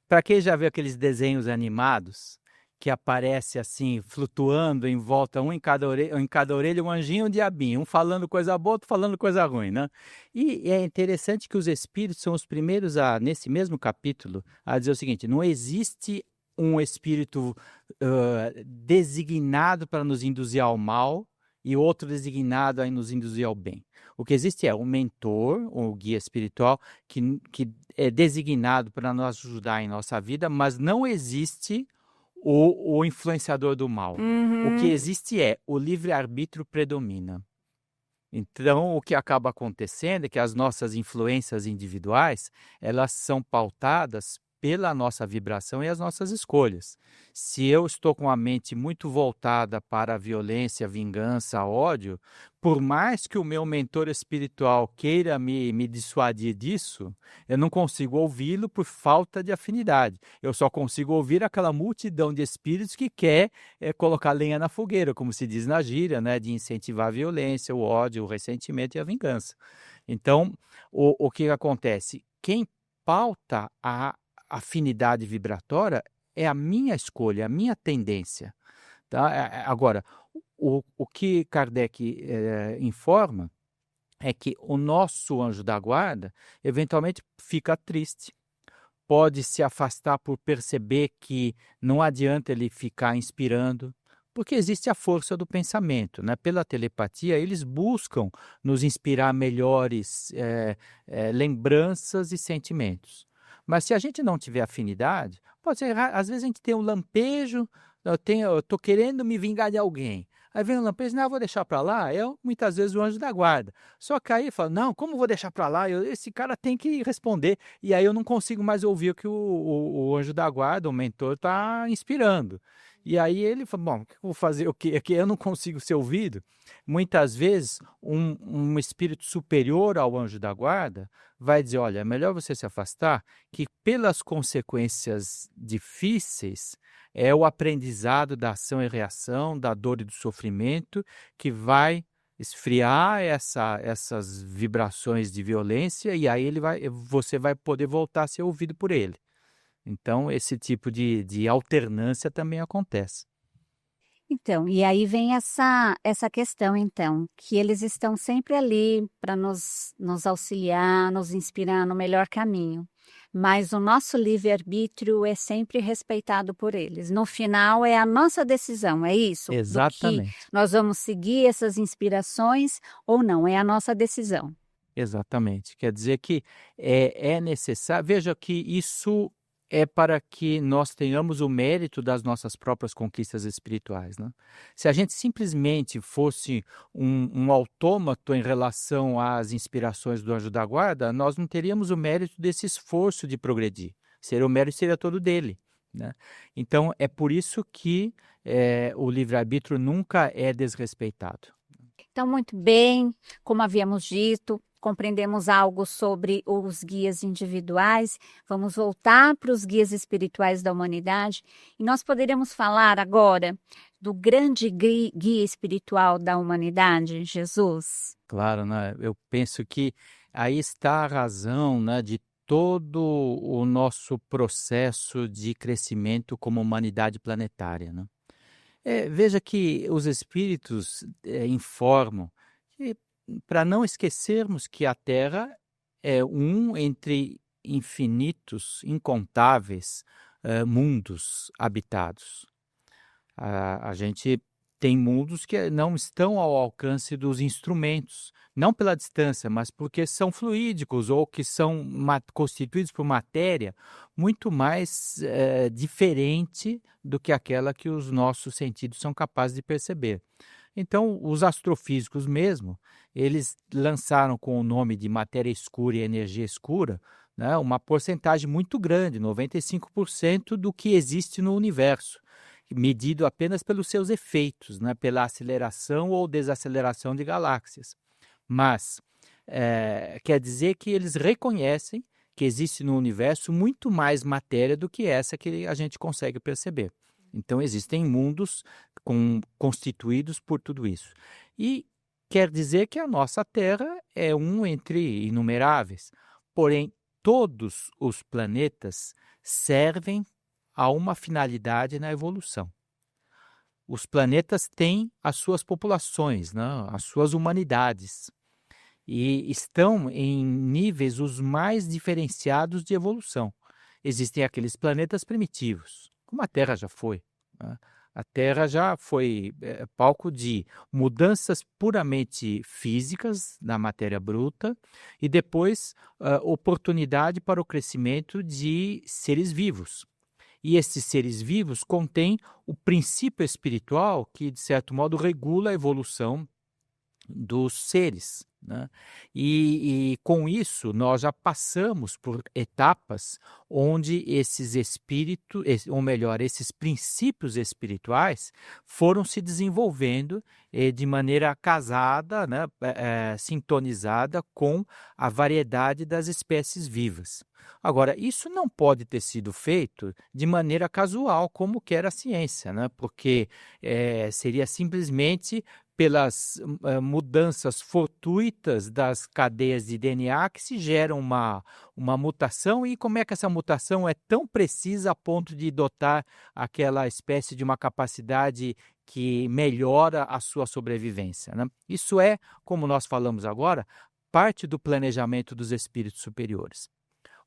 Speaker 2: pra quem já viu aqueles desenhos animados, que aparece assim, flutuando em volta, um em cada orelha, um anjinho e um diabinho, um falando coisa boa, outro falando coisa ruim, né. E é interessante que os espíritos são os primeiros nesse mesmo capítulo, a dizer o seguinte: "Não existe um espírito, designado para nos induzir ao mal e outro designado a nos induzir ao bem. O que existe é um mentor, um guia espiritual, que é designado para nos ajudar em nossa vida, mas não existe o influenciador do mal. O que
Speaker 1: Uhum.
Speaker 2: existe é o livre-arbítrio predomina. Então, o que acaba acontecendo é que as nossas influências individuais, elas são pautadas pela nossa vibração e as nossas escolhas. Se eu estou com a mente muito voltada para a violência, vingança, ódio, por mais que o meu mentor espiritual queira me dissuadir disso, eu não consigo ouvi-lo por falta de afinidade. Eu só consigo ouvir aquela multidão de espíritos que quer colocar lenha na fogueira, como se diz na gíria, né, de incentivar a violência, o ódio, o ressentimento e a vingança. Então, o que acontece? Quem pauta a afinidade vibratória é a minha escolha, a minha tendência, tá. Agora, o que Kardec, informa é que o nosso anjo da guarda eventualmente fica triste, pode se afastar por perceber que não adianta ele ficar inspirando, porque existe a força do pensamento, né? Pela telepatia, eles buscam nos inspirar melhores lembranças e sentimentos. Mas se a gente não tiver afinidade, pode ser, às vezes a gente tem um lampejo, eu estou querendo me vingar de alguém. Aí vem o lampejo, não, eu vou deixar para lá, é muitas vezes o anjo da guarda. Só que aí fala, não, como eu vou deixar para lá? Esse cara tem que responder. E aí eu não consigo mais ouvir o que o anjo da guarda, o mentor, está inspirando. E aí ele fala, bom, o que eu vou fazer? O quê? É que eu não consigo ser ouvido. Muitas vezes, um espírito superior ao anjo da guarda vai dizer, olha, é melhor você se afastar, que pelas consequências difíceis, é o aprendizado da ação e reação, da dor e do sofrimento, que vai esfriar essas vibrações de violência e aí você vai poder voltar a ser ouvido por ele. Então, esse tipo de alternância também acontece.
Speaker 1: Então, e aí vem essa questão, então, que eles estão sempre ali para nos auxiliar, nos inspirar no melhor caminho. Mas o nosso livre-arbítrio é sempre respeitado por eles. No final, é a nossa decisão, é isso? Do que
Speaker 2: Exatamente,
Speaker 1: nós vamos seguir essas inspirações ou não, é a nossa decisão.
Speaker 2: exatamente. Quer dizer que é necessário. Veja que isso é para que nós tenhamos o mérito das nossas próprias conquistas espirituais, né? Se a gente simplesmente fosse um autômato em relação às inspirações do anjo da guarda, nós não teríamos o mérito desse esforço de progredir. O mérito seria todo dele, né? Então, é por isso que o livre-arbítrio nunca é desrespeitado.
Speaker 1: Então, muito bem, como havíamos dito, compreendemos algo sobre os guias individuais, vamos voltar para os guias espirituais da humanidade e nós poderíamos falar agora do grande guia espiritual da humanidade, Jesus.
Speaker 2: Claro, né? Eu penso que aí está a razão, né, de todo o nosso processo de crescimento como humanidade planetária, né? Veja que os espíritos informam que para não esquecermos que a Terra é um entre infinitos, incontáveis mundos habitados. A gente tem mundos que não estão ao alcance dos instrumentos, não pela distância, mas porque são fluídicos ou que são constituídos por matéria muito mais diferente do que aquela que os nossos sentidos são capazes de perceber. Então, os astrofísicos mesmo, eles lançaram com o nome de matéria escura e energia escura, né, uma porcentagem muito grande, 95% do que existe no universo, medido apenas pelos seus efeitos, né, pela aceleração ou desaceleração de galáxias. Mas quer dizer que eles reconhecem que existe no universo muito mais matéria do que essa que a gente consegue perceber. Então, existem mundos constituídos por tudo isso. E quer dizer que a nossa Terra é um entre inumeráveis. Porém, todos os planetas servem a uma finalidade na evolução. Os planetas têm as suas populações, né, as suas humanidades, e estão em níveis os mais diferenciados de evolução. Existem aqueles planetas primitivos, como a Terra já foi, né? A Terra já foi palco de mudanças puramente físicas na matéria bruta e depois oportunidade para o crescimento de seres vivos. E esses seres vivos contêm o princípio espiritual que, de certo modo, regula a evolução dos seres, né? E com isso nós já passamos por etapas onde esses espíritos, ou melhor, esses princípios espirituais foram se desenvolvendo de maneira casada, né, sintonizada com a variedade das espécies vivas. Agora, isso não pode ter sido feito de maneira casual, como quer a ciência, né? Porque seria simplesmente pelas mudanças fortuitas das cadeias de DNA que se geram uma mutação e como é que essa mutação é tão precisa a ponto de dotar aquela espécie de uma capacidade que melhora a sua sobrevivência, né? Isso é, como nós falamos agora, parte do planejamento dos espíritos superiores.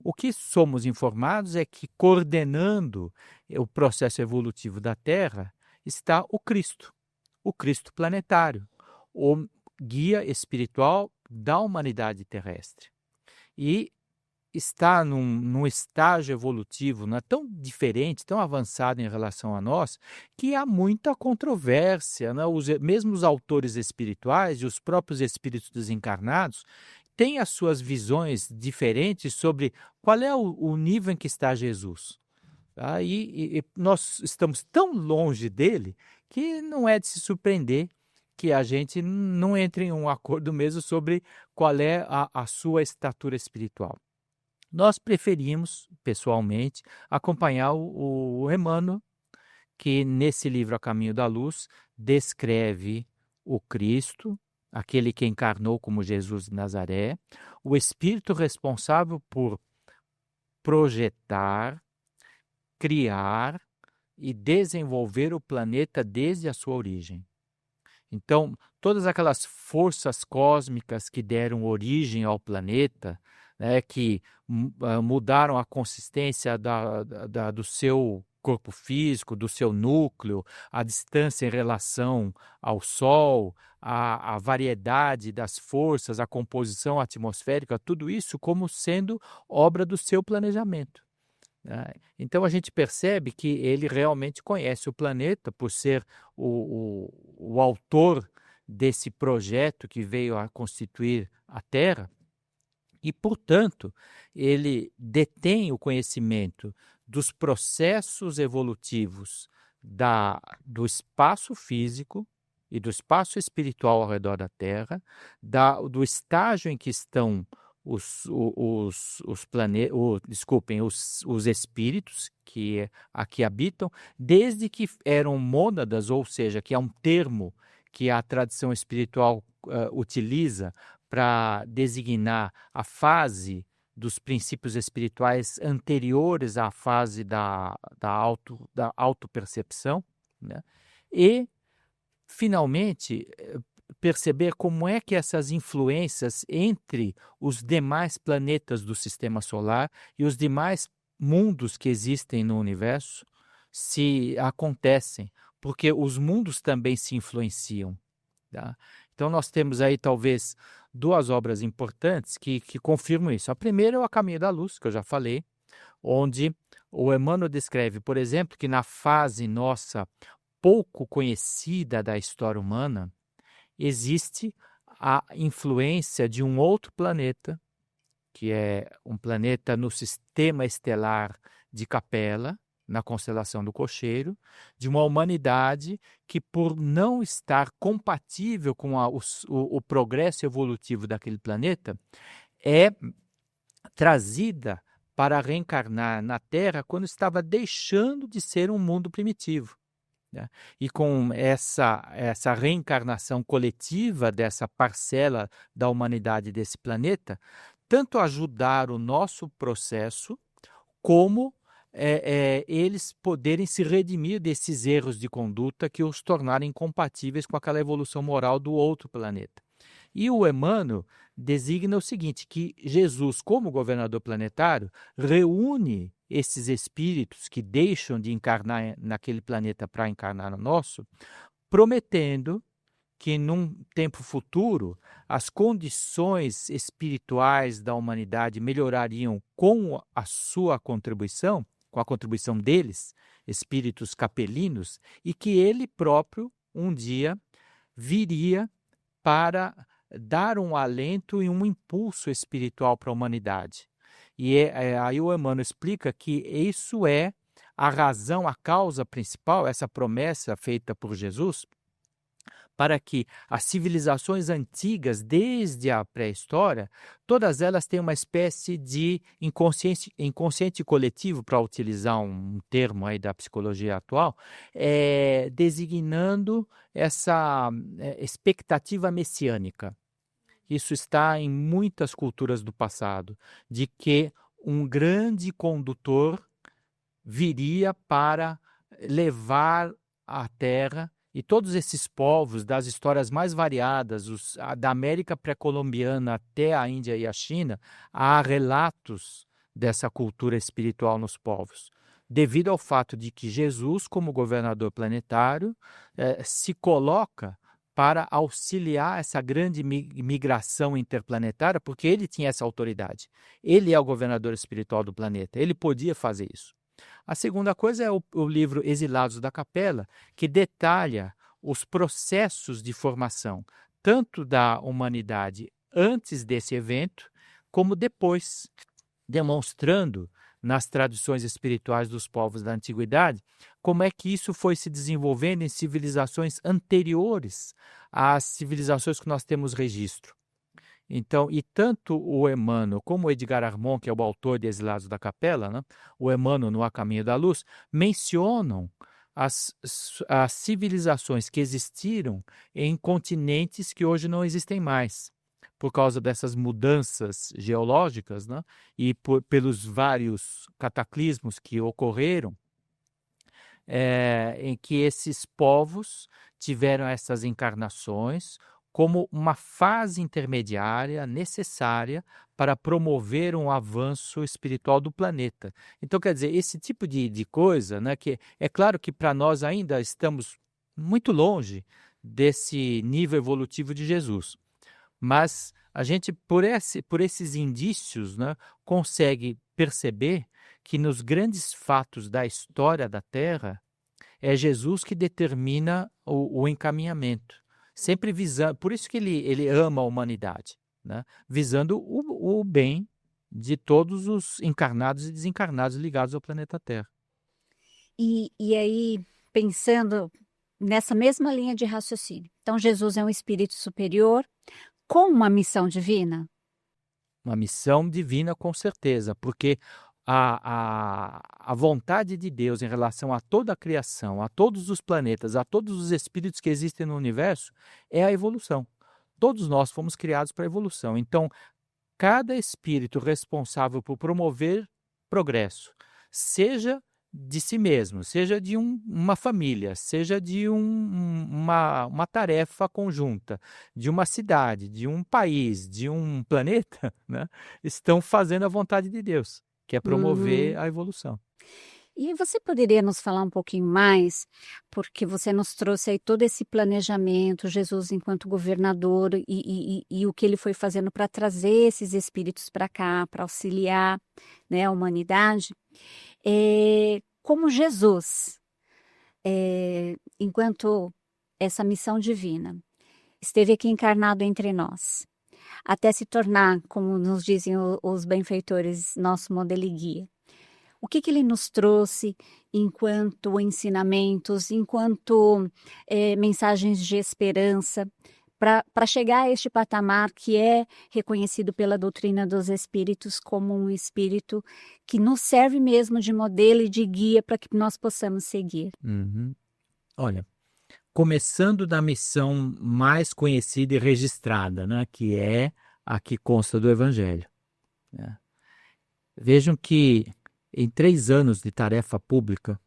Speaker 2: O que somos informados é que, coordenando o processo evolutivo da Terra, está o Cristo planetário, o guia espiritual da humanidade terrestre. E está num estágio evolutivo, não é tão diferente, tão avançado em relação a nós, que há muita controvérsia, né? Mesmo os autores espirituais e os próprios espíritos desencarnados têm as suas visões diferentes sobre qual é o nível em que está Jesus. Tá? E nós estamos tão longe dele que não é de se surpreender que a gente não entre em um acordo mesmo sobre qual é a sua estatura espiritual. Nós preferimos, pessoalmente, acompanhar o Emmanuel, que nesse livro A Caminho da Luz descreve o Cristo, aquele que encarnou como Jesus de Nazaré, o espírito responsável por projetar, criar e desenvolver o planeta desde a sua origem. Então, todas aquelas forças cósmicas que deram origem ao planeta, né, que mudaram a consistência do seu corpo físico, do seu núcleo, a distância em relação ao Sol, a variedade das forças, a composição atmosférica, tudo isso como sendo obra do seu planejamento. Então a gente percebe que ele realmente conhece o planeta por ser o autor desse projeto que veio a constituir a Terra e, portanto, ele detém o conhecimento dos processos evolutivos do espaço físico e do espaço espiritual ao redor da Terra, do estágio em que estão os espíritos que aqui habitam, desde que eram mônadas, ou seja, que é um termo que a tradição espiritual utiliza para designar a fase dos princípios espirituais anteriores à fase da autopercepção, né? E, finalmente, perceber como é que essas influências entre os demais planetas do sistema solar e os demais mundos que existem no universo se acontecem, porque os mundos também se influenciam. Tá? Então nós temos aí talvez duas obras importantes que confirmam isso. A primeira é o A Caminho da Luz, que eu já falei, onde o Emmanuel descreve, por exemplo, que na fase nossa pouco conhecida da história humana, existe a influência de um outro planeta, que é um planeta no sistema estelar de Capela, na constelação do Cocheiro, de uma humanidade que, por não estar compatível com o progresso evolutivo daquele planeta, é trazida para reencarnar na Terra quando estava deixando de ser um mundo primitivo. Né? E com essa reencarnação coletiva dessa parcela da humanidade desse planeta, tanto ajudar o nosso processo, como eles poderem se redimir desses erros de conduta que os tornaram incompatíveis com aquela evolução moral do outro planeta. E o Emmanuel designa o seguinte, que Jesus, como governador planetário, reúne esses espíritos que deixam de encarnar naquele planeta para encarnar no nosso, prometendo que num tempo futuro as condições espirituais da humanidade melhorariam com a sua contribuição, com a contribuição deles, espíritos capelinos, e que ele próprio um dia viria para dar um alento e um impulso espiritual para a humanidade. E aí o Emmanuel explica que isso é a razão, a causa principal, essa promessa feita por Jesus, para que as civilizações antigas, desde a pré-história, todas elas têm uma espécie de inconsciente coletivo, para utilizar um termo aí da psicologia atual, designando essa expectativa messiânica. Isso está em muitas culturas do passado, de que um grande condutor viria para levar a Terra e todos esses povos das histórias mais variadas, da América pré-colombiana até a Índia e a China, há relatos dessa cultura espiritual nos povos, devido ao fato de que Jesus, como governador planetário, se coloca para auxiliar essa grande migração interplanetária, porque ele tinha essa autoridade. Ele é o governador espiritual do planeta, ele podia fazer isso. A segunda coisa é o livro Exilados da Capela, que detalha os processos de formação, tanto da humanidade antes desse evento, como depois, demonstrando nas tradições espirituais dos povos da antiguidade, como é que isso foi se desenvolvendo em civilizações anteriores às civilizações que nós temos registro. Então, e tanto o Emmanuel como o Edgar Armond, que é o autor de Exilados da Capela, né, o Emmanuel no A Caminho da Luz, mencionam as civilizações que existiram em continentes que hoje não existem mais, por causa dessas mudanças geológicas, né, e pelos vários cataclismos que ocorreram, em que esses povos tiveram essas encarnações como uma fase intermediária necessária para promover um avanço espiritual do planeta. Então, quer dizer, esse tipo de coisa, né, que é claro que para nós ainda estamos muito longe desse nível evolutivo de Jesus, mas a gente, por esses indícios, né, consegue perceber que nos grandes fatos da história da Terra, é Jesus que determina o encaminhamento, sempre visando, por isso que ele ama a humanidade, né, visando o bem de todos os encarnados e desencarnados ligados ao planeta Terra.
Speaker 1: E aí, pensando nessa mesma linha de raciocínio, então Jesus é um espírito superior com uma missão divina?
Speaker 2: Uma missão divina, com certeza, porque a vontade de Deus em relação a toda a criação, a todos os planetas, a todos os espíritos que existem no universo, é a evolução. Todos nós fomos criados para a evolução. Então, cada espírito responsável por promover progresso, seja de si mesmo, seja de uma família, seja de uma tarefa conjunta, de uma cidade, de um país, de um planeta, né, estão fazendo a vontade de Deus, que é promover a evolução.
Speaker 1: E você poderia nos falar um pouquinho mais, porque você nos trouxe aí todo esse planejamento, Jesus enquanto governador e o que ele foi fazendo para trazer esses espíritos para cá, para auxiliar, né, a humanidade. Como Jesus, enquanto essa missão divina, esteve aqui encarnado entre nós, até se tornar, como nos dizem os benfeitores, nosso modelo e guia. O que ele nos trouxe enquanto ensinamentos, enquanto mensagens de esperança, para chegar a este patamar que é reconhecido pela doutrina dos espíritos como um espírito que nos serve mesmo de modelo e de guia para que nós possamos seguir?
Speaker 2: Olha, começando da missão mais conhecida e registrada, né, que é a que consta do Evangelho, né? Vejam que em 3 anos de tarefa pública,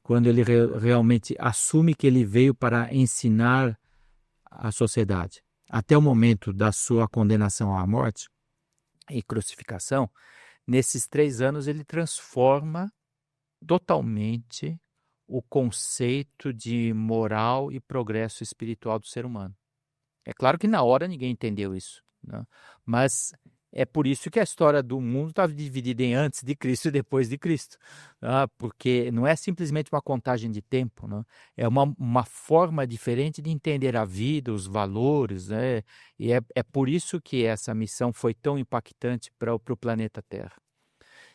Speaker 2: quando ele realmente assume que ele veio para ensinar a sociedade, até o momento da sua condenação à morte e crucificação, nesses 3 anos ele transforma totalmente o conceito de moral e progresso espiritual do ser humano. É claro que na hora ninguém entendeu isso, né? Mas é por isso que a história do mundo está dividida em antes de Cristo e depois de Cristo, porque não é simplesmente uma contagem de tempo, né? É uma forma diferente de entender a vida, os valores, né? E é por isso que essa missão foi tão impactante para o planeta Terra.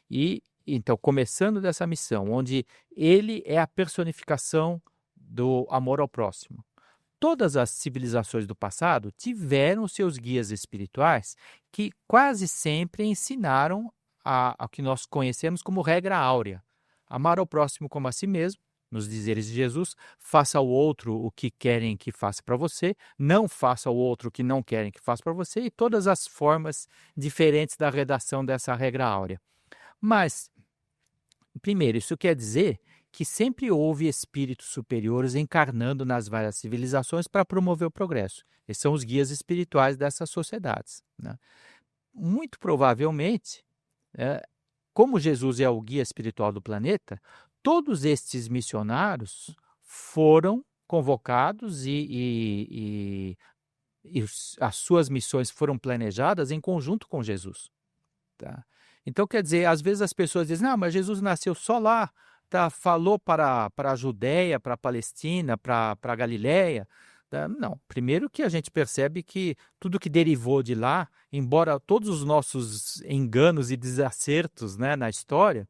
Speaker 2: E então, começando dessa missão, onde ele é a personificação do amor ao próximo. Todas as civilizações do passado tiveram seus guias espirituais que quase sempre ensinaram a que nós conhecemos como regra áurea. Amar ao próximo como a si mesmo, nos dizeres de Jesus, faça ao outro o que querem que faça para você, não faça ao outro o que não querem que faça para você, e todas as formas diferentes da redação dessa regra áurea. Mas, primeiro, isso quer dizer que sempre houve espíritos superiores encarnando nas várias civilizações para promover o progresso. Esses são os guias espirituais dessas sociedades, né? Muito provavelmente, como Jesus é o guia espiritual do planeta, todos estes missionários foram convocados as suas missões foram planejadas em conjunto com Jesus. Tá? Então, quer dizer, às vezes as pessoas dizem, não, mas Jesus nasceu só lá, tá? Falou para a Judéia, para a Palestina, para a Galiléia. Tá? Não, primeiro que a gente percebe que tudo que derivou de lá, embora todos os nossos enganos e desacertos, né, na história,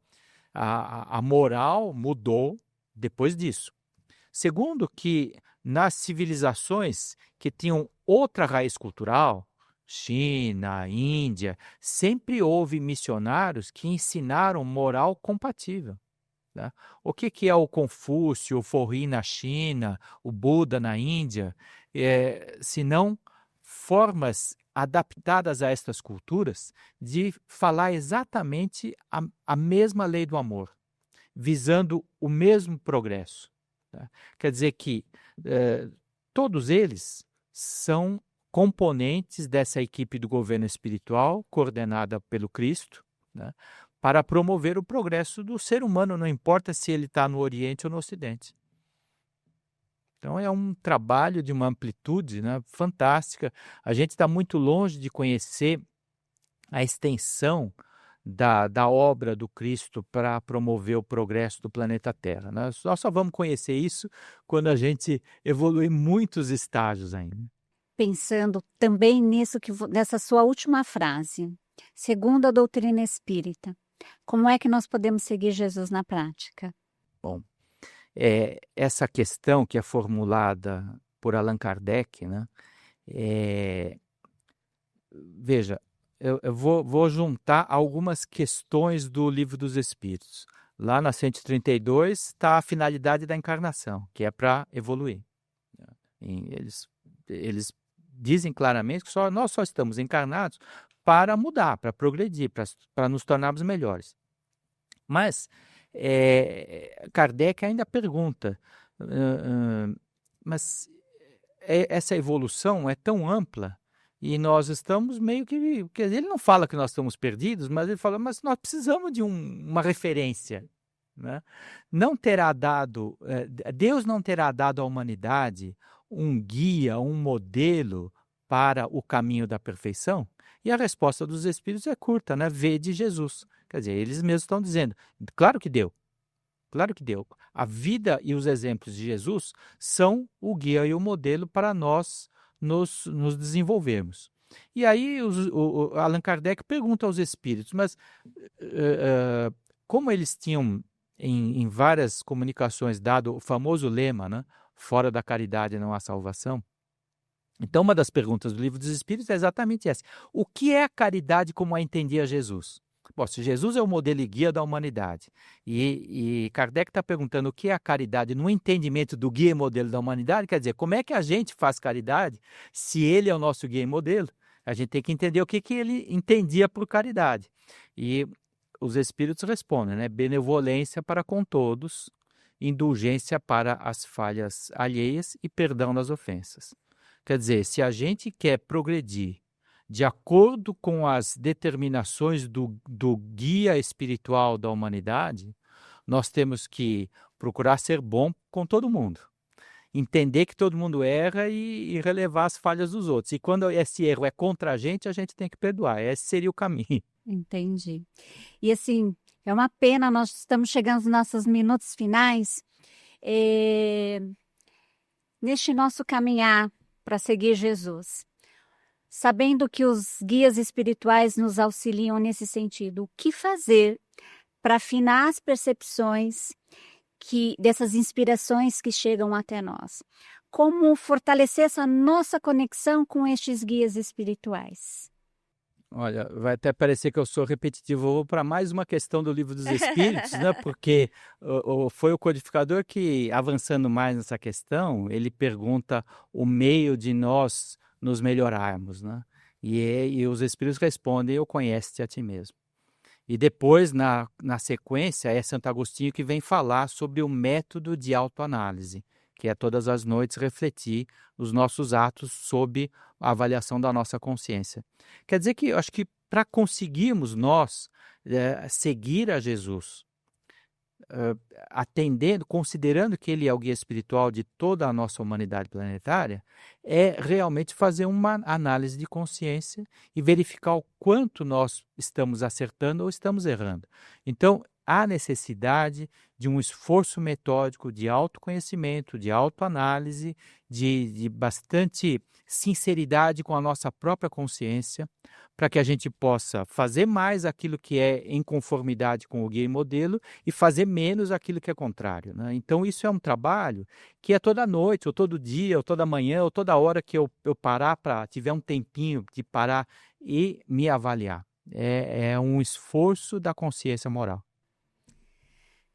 Speaker 2: a moral mudou depois disso. Segundo que nas civilizações que tinham outra raiz cultural, China, Índia, sempre houve missionários que ensinaram moral compatível. Tá? O que é o Confúcio, o Forri na China, o Buda na Índia, senão formas adaptadas a estas culturas de falar exatamente a mesma lei do amor, visando o mesmo progresso. Tá? Quer dizer que todos eles são componentes dessa equipe do governo espiritual, coordenada pelo Cristo, né, para promover o progresso do ser humano, não importa se ele está no Oriente ou no Ocidente. Então é um trabalho de uma amplitude, né, fantástica. A gente está muito longe de conhecer a extensão da obra do Cristo para promover o progresso do planeta Terra. Né? Nós só vamos conhecer isso quando a gente evoluir muitos estágios ainda.
Speaker 1: Pensando também nessa sua última frase, segundo a doutrina espírita, como é que nós podemos seguir Jesus na prática?
Speaker 2: Bom, essa questão que é formulada por Allan Kardec, né? Veja, eu vou juntar algumas questões do Livro dos Espíritos. Lá na 132 está a finalidade da encarnação, que é para evoluir. Eles dizem claramente que nós só estamos encarnados para mudar, para progredir, para nos tornarmos melhores. Mas Kardec ainda pergunta, mas essa evolução é tão ampla e nós estamos meio que... Ele não fala que nós estamos perdidos, mas ele fala, mas nós precisamos de uma referência. Né? Deus não terá dado à humanidade um guia, um modelo para o caminho da perfeição? E a resposta dos Espíritos é curta, né? Vede Jesus. Quer dizer, eles mesmos estão dizendo, claro que deu. Claro que deu. A vida e os exemplos de Jesus são o guia e o modelo para nós nos desenvolvermos. E aí o Allan Kardec pergunta aos Espíritos, mas como eles tinham em várias comunicações dado o famoso lema, né? Fora da caridade não há salvação. Então, uma das perguntas do Livro dos Espíritos é exatamente essa. O que é a caridade como a entendia Jesus? Bom, se Jesus é o modelo e guia da humanidade, e Kardec está perguntando o que é a caridade no entendimento do guia e modelo da humanidade, quer dizer, como é que a gente faz caridade se ele é o nosso guia e modelo? A gente tem que entender o que ele entendia por caridade. E os Espíritos respondem, né? Benevolência para com todos, indulgência para as falhas alheias e perdão das ofensas. Quer dizer, se a gente quer progredir de acordo com as determinações do guia espiritual da humanidade, nós temos que procurar ser bom com todo mundo. Entender que todo mundo erra e relevar as falhas dos outros. E quando esse erro é contra a gente tem que perdoar. Esse seria o caminho.
Speaker 1: Entendi. E assim, é uma pena, nós estamos chegando aos nossos minutos finais. Neste nosso caminhar para seguir Jesus, sabendo que os guias espirituais nos auxiliam nesse sentido, o que fazer para afinar as percepções dessas inspirações que chegam até nós? Como fortalecer essa nossa conexão com estes guias espirituais?
Speaker 2: Olha, vai até parecer que eu sou repetitivo. Eu vou para mais uma questão do Livro dos Espíritos, né? Porque foi o codificador que, avançando mais nessa questão, ele pergunta o meio de nós nos melhorarmos, né? E os Espíritos respondem, eu conheço-te a ti mesmo. E depois, na sequência, é Santo Agostinho que vem falar sobre o método de autoanálise, que é todas as noites refletir os nossos atos sob a avaliação da nossa consciência. Quer dizer que eu acho que para conseguirmos nós seguir a Jesus, atendendo, considerando que ele é o guia espiritual de toda a nossa humanidade planetária, é realmente fazer uma análise de consciência e verificar o quanto nós estamos acertando ou estamos errando. Então, há necessidade de um esforço metódico de autoconhecimento, de autoanálise, de bastante sinceridade com a nossa própria consciência, para que a gente possa fazer mais aquilo que é em conformidade com o guia e modelo e fazer menos aquilo que é contrário, né? Então, isso é um trabalho que é toda noite, ou todo dia, ou toda manhã, ou toda hora que eu parar tiver um tempinho de parar e me avaliar. É um esforço da consciência moral.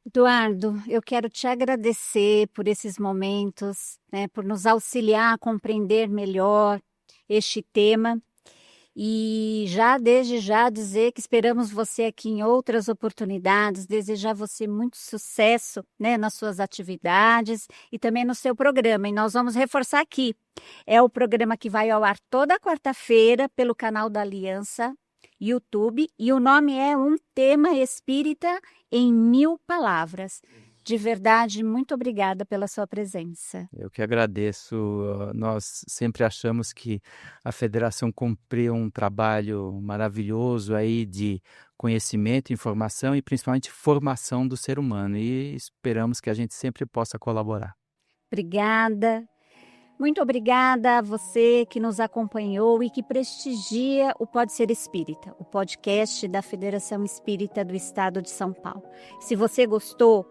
Speaker 1: Eduardo, eu quero te agradecer por esses momentos, né, por nos auxiliar a compreender melhor este tema. E desde já dizer que esperamos você aqui em outras oportunidades, desejar você muito sucesso, né, nas suas atividades e também no seu programa. E nós vamos reforçar aqui, é o programa que vai ao ar toda quarta-feira pelo canal da Aliança YouTube, e o nome é Um Tema Espírita em 1000 Palavras. De verdade, muito obrigada pela sua presença.
Speaker 2: Eu que agradeço. Nós sempre achamos que a Federação cumpriu um trabalho maravilhoso aí de conhecimento, informação e principalmente formação do ser humano, e esperamos que a gente sempre possa colaborar.
Speaker 1: Obrigada. Muito obrigada a você que nos acompanhou e que prestigia o Pode Ser Espírita, o podcast da Federação Espírita do Estado de São Paulo. Se você gostou,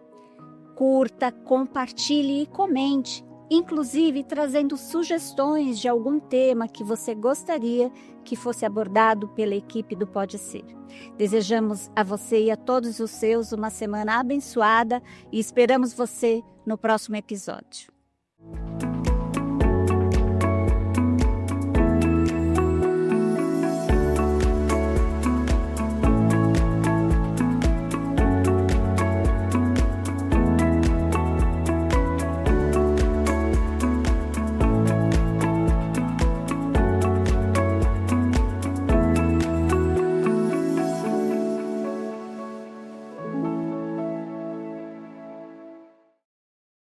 Speaker 1: curta, compartilhe e comente, inclusive trazendo sugestões de algum tema que você gostaria que fosse abordado pela equipe do Pode Ser. Desejamos a você e a todos os seus uma semana abençoada e esperamos você no próximo episódio.